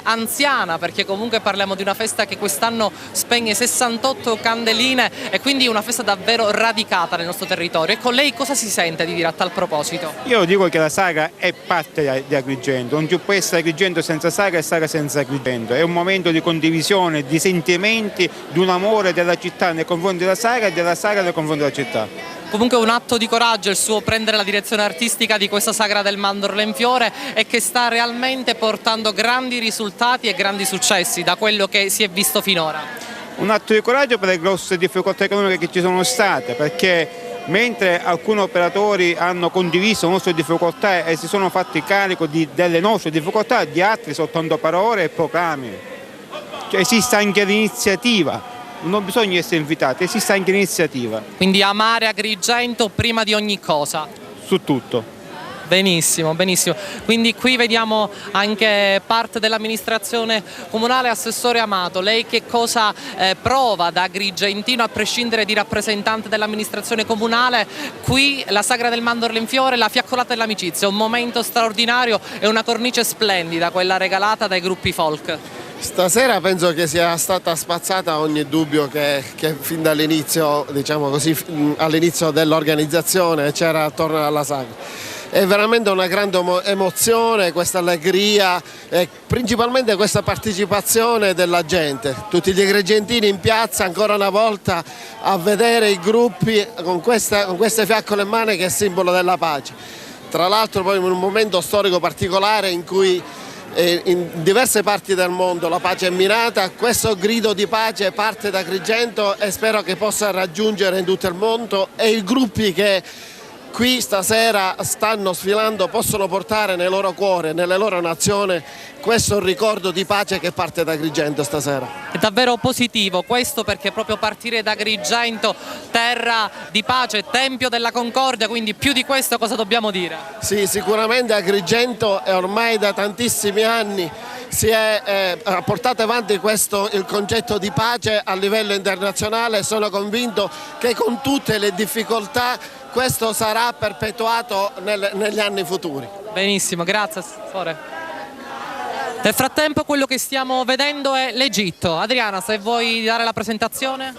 S1: anziana, perché comunque parliamo di una festa che quest'anno spegne 68 candeline e quindi una festa davvero radicata nel nostro territorio. Ecco, lei cosa si sente di dire a tal proposito?
S20: Io dico che la sagra è parte di Agrigento, non ci può essere Agrigento senza sagra e sagra senza Agrigento. È un momento di condivisione, di sentimenti, di un amore della città nei confronti della sagra e della sagra nei confronti della città.
S1: Comunque un atto di coraggio il suo prendere la direzione artistica di questa sagra del mandorlo in fiore, e che sta realmente portando grandi risultati e grandi successi da quello che si è visto finora.
S20: Un atto di coraggio per le grosse difficoltà economiche che ci sono state, perché mentre alcuni operatori hanno condiviso le nostre difficoltà e si sono fatti carico delle nostre difficoltà, gli altri soltanto parole e proclami. Cioè, esiste anche l'iniziativa. Non bisogna essere invitati, esiste anche l'iniziativa.
S1: Quindi amare Agrigento prima di ogni cosa.
S20: Su tutto.
S1: Benissimo, benissimo. Quindi qui vediamo anche parte dell'amministrazione comunale. Assessore Amato, lei che cosa prova da agrigentino, a prescindere di rappresentante dell'amministrazione comunale? Qui la Sagra del Mandorlo in fiore, la fiaccolata dell'amicizia, un momento straordinario e una cornice splendida, quella regalata dai gruppi folk.
S21: Stasera penso che sia stata spazzata ogni dubbio che fin dall'inizio, diciamo così, all'inizio dell'organizzazione c'era attorno alla sagra. È veramente una grande emozione, questa allegria e principalmente questa partecipazione della gente, tutti gli agrigentini in piazza ancora una volta a vedere i gruppi con queste fiaccole in mano che è simbolo della pace. Tra l'altro poi in un momento storico particolare in cui in diverse parti del mondo la pace è minata, questo grido di pace parte da Agrigento e spero che possa raggiungere in tutto il mondo, e i gruppi che qui stasera stanno sfilando possono portare nel loro cuore, nelle loro nazioni, questo ricordo di pace che parte da Agrigento stasera.
S1: È davvero positivo questo, perché proprio partire da Agrigento, terra di pace, tempio della concordia, quindi più di questo cosa dobbiamo dire?
S21: Sì, sicuramente Agrigento è ormai da tantissimi anni ha portato avanti il concetto di pace a livello internazionale. Sono convinto che con tutte le difficoltà questo sarà perpetuato negli anni futuri.
S1: Benissimo, grazie Assessore. Nel frattempo quello che stiamo vedendo è l'Egitto. Adriana, se vuoi dare la presentazione.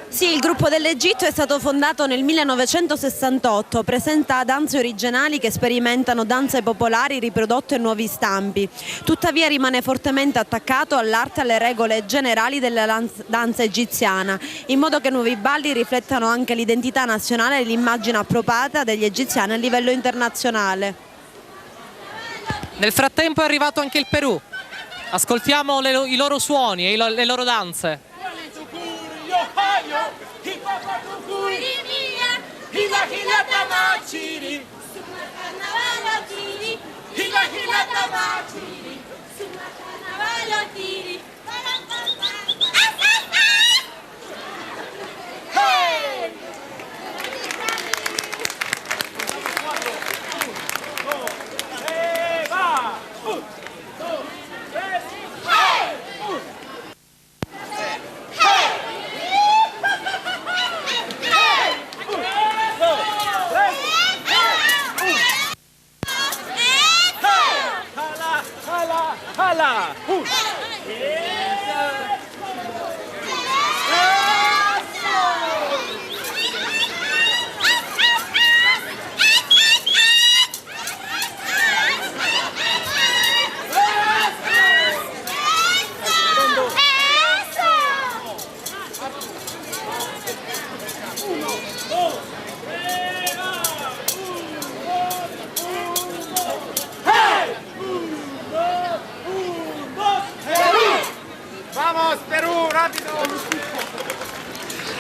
S2: Sì, il gruppo dell'Egitto è stato fondato nel 1968, presenta danze originali che sperimentano danze popolari riprodotte in nuovi stampi. Tuttavia rimane fortemente attaccato all'arte e alle regole generali della danza egiziana, in modo che nuovi balli riflettano anche l'identità nazionale e l'immagine appropata degli egiziani a livello internazionale.
S1: Nel frattempo è arrivato anche il Perù. Ascoltiamo i loro suoni e le loro danze.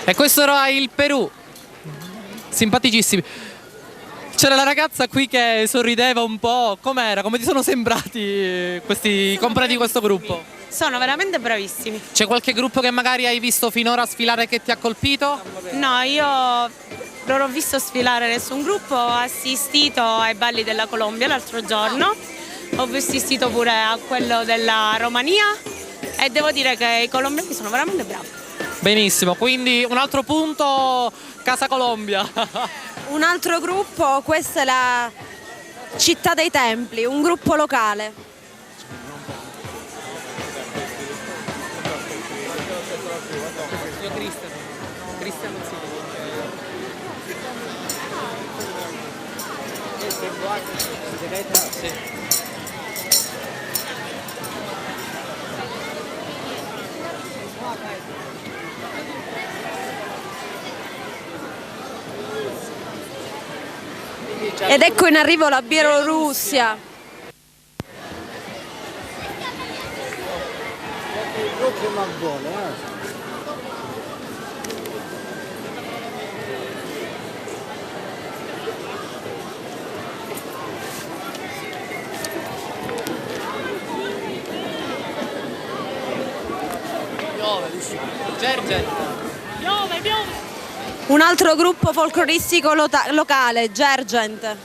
S1: E questo era il Perù, simpaticissimi. C'era la ragazza qui che sorrideva un po', com'era? Come ti sono sembrati questi comprati di questo gruppo?
S22: Sono veramente bravissimi.
S1: C'è qualche gruppo che magari hai visto finora sfilare che ti ha colpito?
S22: No, io non ho visto sfilare nessun gruppo, ho assistito ai balli della Colombia l'altro giorno, ho assistito pure a quello della Romania e devo dire che i colombiani sono veramente bravi.
S1: Benissimo, quindi un altro punto, Casa Colombia.
S2: Un altro gruppo, questa è la Città dei Templi, un gruppo locale. Ed ecco in arrivo la Bielorussia. Un altro gruppo folcloristico locale, Gergent.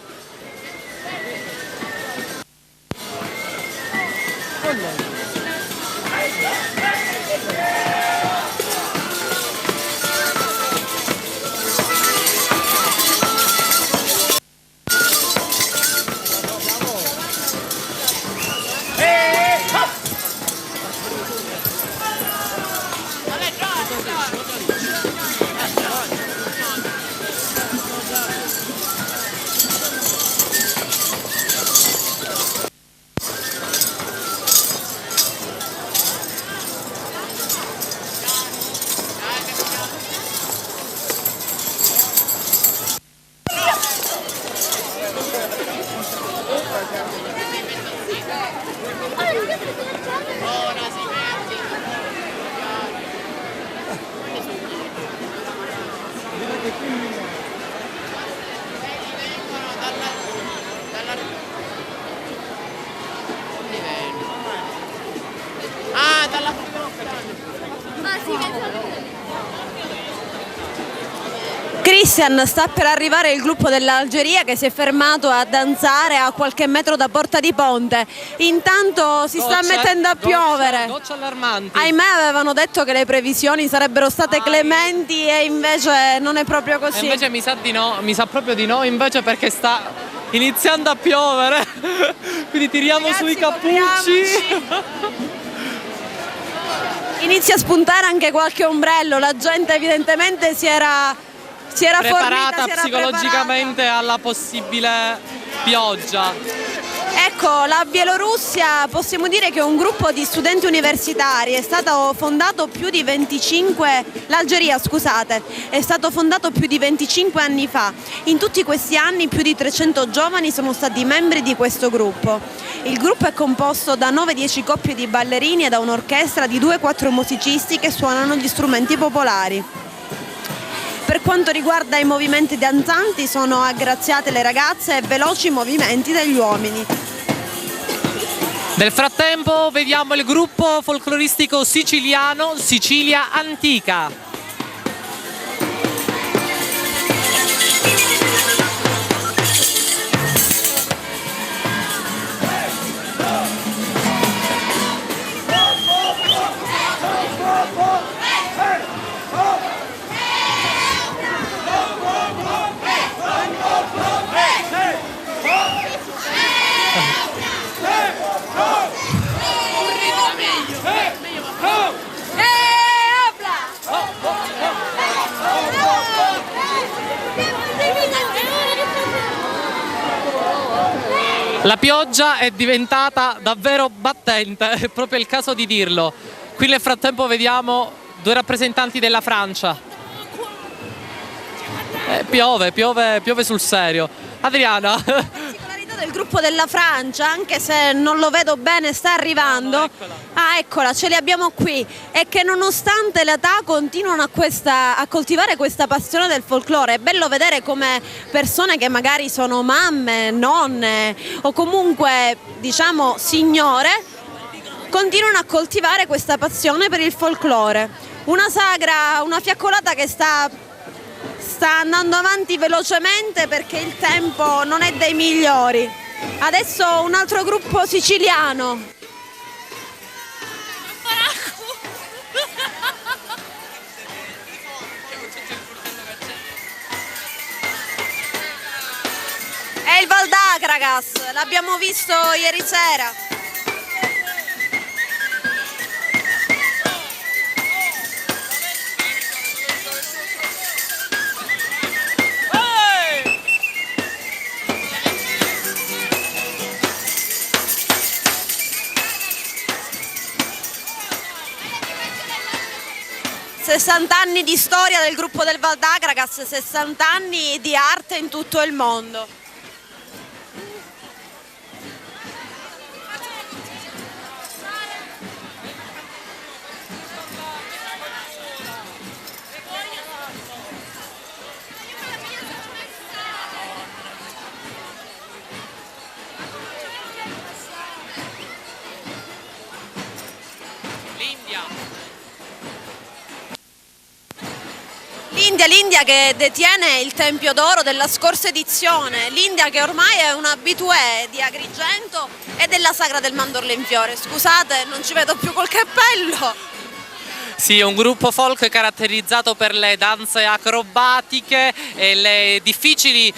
S2: Christian, sta per arrivare il gruppo dell'Algeria che si è fermato a danzare a qualche metro da Porta di Ponte. Intanto si sta mettendo a piovere.
S1: Gocce allarmanti.
S2: Ahimè, avevano detto che le previsioni sarebbero state clementi e invece non è proprio così.
S1: E invece mi sa di no, mi sa proprio di no, invece perché sta iniziando a piovere. Quindi tiriamo sui cappucci.
S2: Inizia a spuntare anche qualche ombrello, la gente evidentemente si era
S1: preparata
S2: fornita,
S1: psicologicamente alla possibile pioggia.
S2: Ecco, la Bielorussia, possiamo dire che è un gruppo di studenti universitari, è stato fondato più di 25, l'Algeria scusate, è stato fondato più di 25 anni fa. In tutti questi anni più di 300 giovani sono stati membri di questo gruppo. Il gruppo è composto da 9-10 coppie di ballerini e da un'orchestra di 2-4 musicisti che suonano gli strumenti popolari. Per quanto riguarda i movimenti danzanti, sono aggraziate le ragazze e veloci movimenti degli uomini.
S1: Nel frattempo vediamo il gruppo folcloristico siciliano Sicilia Antica. La pioggia è diventata davvero battente, è proprio il caso di dirlo. Qui nel frattempo vediamo due rappresentanti della Francia. Piove sul serio. Adriana.
S2: Del gruppo della Francia, anche se non lo vedo bene, sta arrivando. Ah, eccola, ce li abbiamo qui. E che nonostante l'età continuano a coltivare questa passione del folklore. È bello vedere come persone che magari sono mamme, nonne o comunque diciamo signore continuano a coltivare questa passione per il folklore. Una sagra, una fiaccolata che sta andando avanti velocemente perché il tempo non è dei migliori. Adesso un altro gruppo siciliano. È il Valdagragas, l'abbiamo visto ieri sera. Anni di storia del gruppo del Valdagragas, 60 anni di arte in tutto il mondo. l'India che detiene il Tempio d'Oro della scorsa edizione, l'India che ormai è un abitué di Agrigento e della Sagra del Mandorlo in Fiore. Scusate, non ci vedo più col cappello.
S1: Sì, un gruppo folk caratterizzato per le danze acrobatiche e le difficili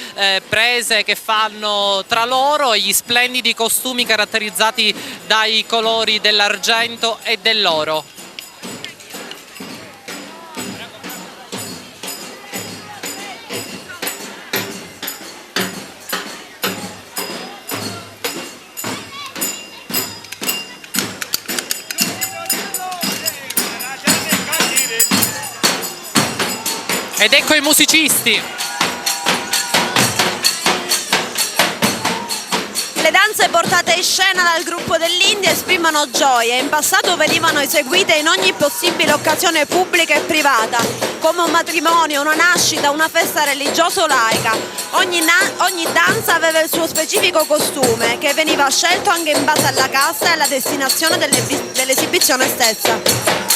S1: prese che fanno tra loro e gli splendidi costumi caratterizzati dai colori dell'argento e dell'oro. Ed ecco i musicisti.
S2: Le danze portate in scena dal gruppo dell'India esprimono gioia. In passato venivano eseguite in ogni possibile occasione pubblica e privata, come un matrimonio, una nascita, una festa religiosa o laica. Ogni danza aveva il suo specifico costume, che veniva scelto anche in base alla casta e alla destinazione dell'esibizione stessa.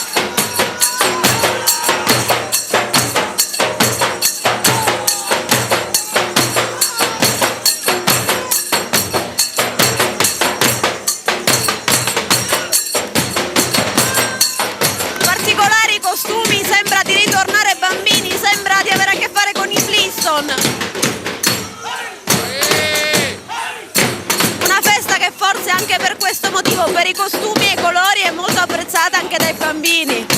S2: Sembra di ritornare bambini, sembra di avere a che fare con i Flintstone. Una festa che forse anche per questo motivo, per i costumi e i colori, è molto apprezzata anche dai bambini.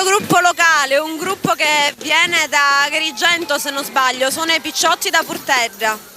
S2: Gruppo locale, un gruppo che viene da Agrigento se non sbaglio, sono i Picciotti da Purterra.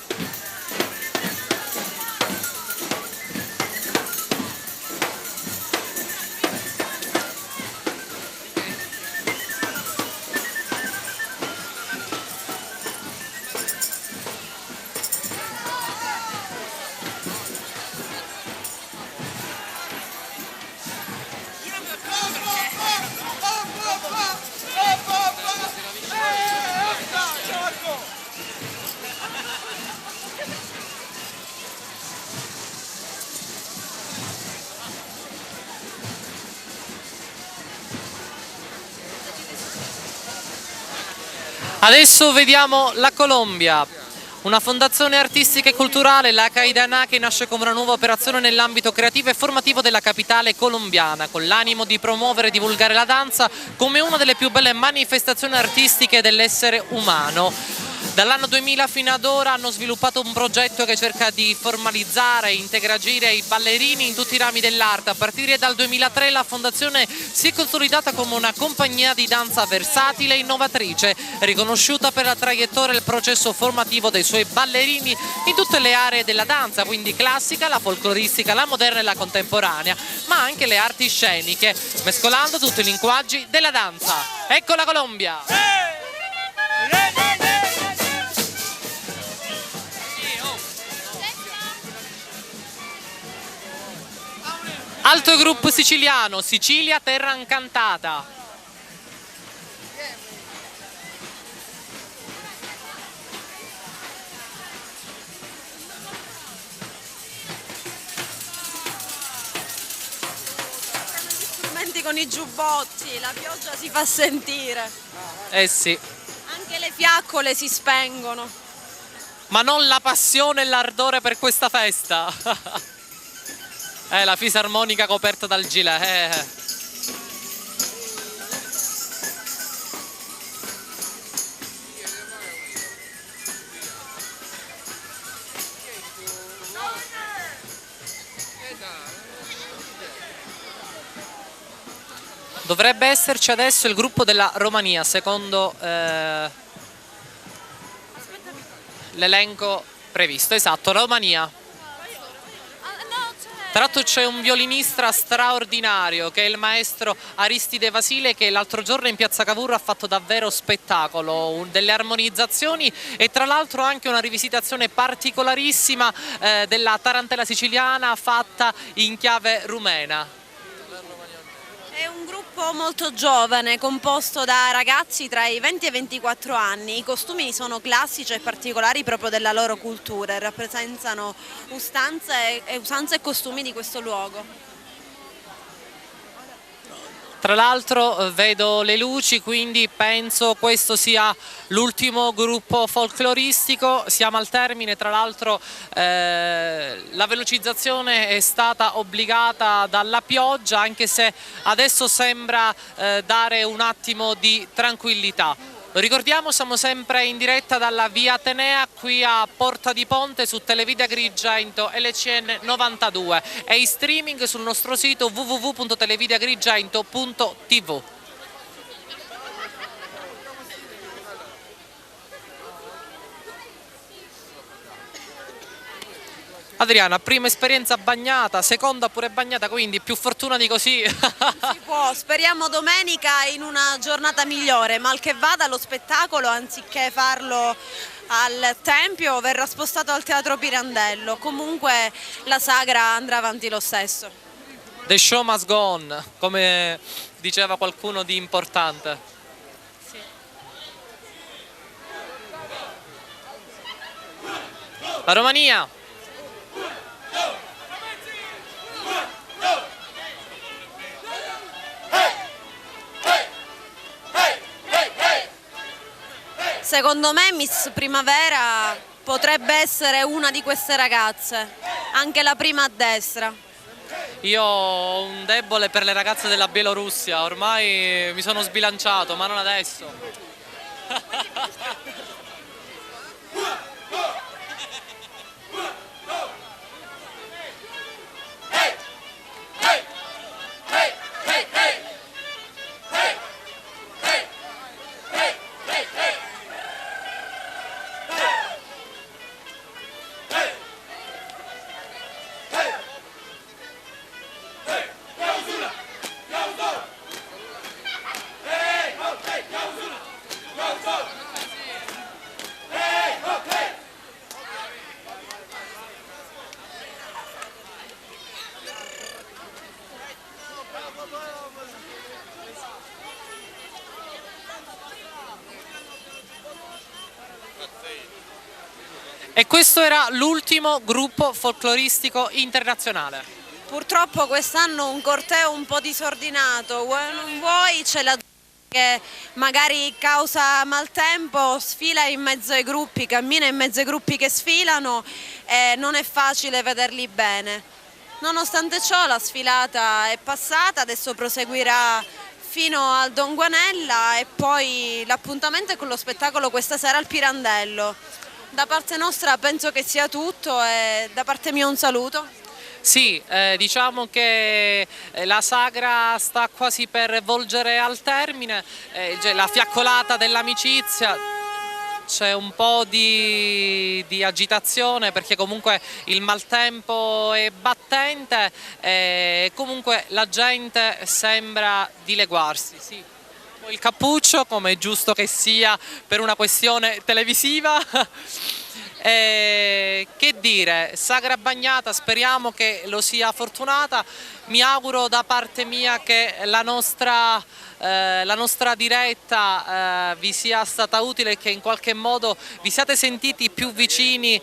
S1: Adesso vediamo la Colombia, una fondazione artistica e culturale, la Caidaná, che nasce come una nuova operazione nell'ambito creativo e formativo della capitale colombiana, con l'animo di promuovere e divulgare la danza come una delle più belle manifestazioni artistiche dell'essere umano. Dall'anno 2000 fino ad ora hanno sviluppato un progetto che cerca di formalizzare e interagire i ballerini in tutti i rami dell'arte. A partire dal 2003 la fondazione si è consolidata come una compagnia di danza versatile e innovatrice, riconosciuta per la traiettoria e il processo formativo dei suoi ballerini in tutte le aree della danza, quindi classica, la folcloristica, la moderna e la contemporanea, ma anche le arti sceniche, mescolando tutti i linguaggi della danza. Ecco la Colombia! Altro gruppo siciliano, Sicilia Terra Incantata.
S2: Strumenti con i giubbotti, la pioggia si fa sentire.
S1: Eh sì.
S2: Anche le fiaccole si spengono.
S1: Ma non la passione e l'ardore per questa festa. La fisarmonica coperta dal gilet. Dovrebbe esserci adesso il gruppo della Romania, secondo l'elenco previsto. Esatto, Romania. Tra l'altro c'è un violinista straordinario che è il maestro Aristide Vasile, che l'altro giorno in Piazza Cavour ha fatto davvero spettacolo, delle armonizzazioni e tra l'altro anche una rivisitazione particolarissima della tarantella siciliana fatta in chiave rumena.
S2: È un gruppo molto giovane, composto da ragazzi tra i 20 e i 24 anni. I costumi sono classici e particolari proprio della loro cultura e rappresentano usanze e costumi di questo luogo.
S1: Tra l'altro vedo le luci, quindi penso questo sia l'ultimo gruppo folcloristico. Siamo al termine, tra l'altro la velocizzazione è stata obbligata dalla pioggia, anche se adesso sembra dare un attimo di tranquillità. Lo ricordiamo, siamo sempre in diretta dalla via Atenea qui a Porta di Ponte su Televide Agrigento LCN 92 e in streaming sul nostro sito www.televideagrigento.tv. Adriana, prima esperienza bagnata, seconda pure bagnata, quindi più fortuna di così.
S2: Si può, speriamo domenica in una giornata migliore, mal che vada lo spettacolo anziché farlo al Tempio verrà spostato al Teatro Pirandello, comunque la sagra andrà avanti lo stesso.
S1: The show must go on, come diceva qualcuno di importante.
S2: Sì.
S1: La Romania!
S2: Secondo me Miss Primavera potrebbe essere una di queste ragazze, anche la prima a destra.
S1: Io ho un debole per le ragazze della Bielorussia, ormai mi sono sbilanciato, ma non adesso. E questo era l'ultimo gruppo folcloristico internazionale.
S2: Purtroppo quest'anno un corteo un po' disordinato, vuoi o non vuoi c'è la che magari causa maltempo, sfila in mezzo ai gruppi, cammina in mezzo ai gruppi che sfilano e non è facile vederli bene. Nonostante ciò la sfilata è passata, adesso proseguirà fino al Don Guanella e poi l'appuntamento è con lo spettacolo questa sera al Pirandello. Da parte nostra penso che sia tutto e da parte mia un saluto.
S1: Sì, diciamo che la sagra sta quasi per volgere al termine, la fiaccolata dell'amicizia, c'è un po' di agitazione perché comunque il maltempo è battente e comunque la gente sembra dileguarsi. Sì. Il cappuccio, come è giusto che sia per una questione televisiva. Che dire, sagra bagnata, speriamo che lo sia fortunata. Mi auguro da parte mia che la nostra diretta vi sia stata utile e che in qualche modo vi siate sentiti più vicini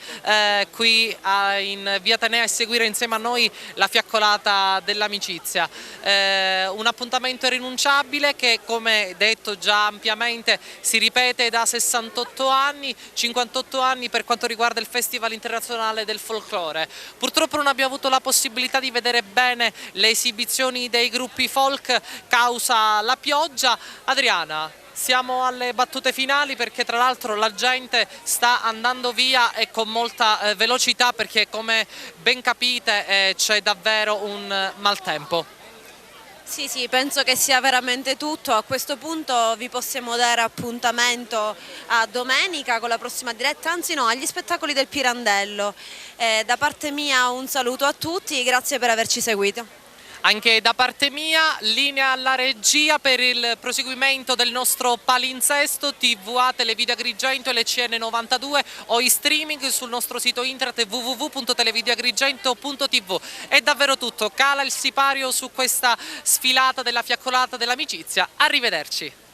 S1: qui in via Atenea e seguire insieme a noi la fiaccolata dell'amicizia. Un appuntamento irrinunciabile che, come detto già ampiamente, si ripete da 68 anni, 58 anni per quanto riguarda il Festival Internazionale del Folklore. Purtroppo non abbiamo avuto la possibilità di vedere bene le esibizioni dei gruppi folk causa la pioggia. Adriana, siamo alle battute finali perché tra l'altro la gente sta andando via e con molta velocità perché, come ben capite, c'è davvero un maltempo.
S2: Sì, penso che sia veramente tutto. A questo punto vi possiamo dare appuntamento a domenica con la prossima diretta, anzi no, agli spettacoli del Pirandello. Da parte mia un saluto a tutti, grazie per averci seguito.
S1: Anche da parte mia, linea alla regia per il proseguimento del nostro palinsesto TVA Televideo Agrigento LCN 92 o in streaming sul nostro sito internet www.televideoagrigento.tv. È davvero tutto, cala il sipario su questa sfilata della fiaccolata dell'amicizia, arrivederci.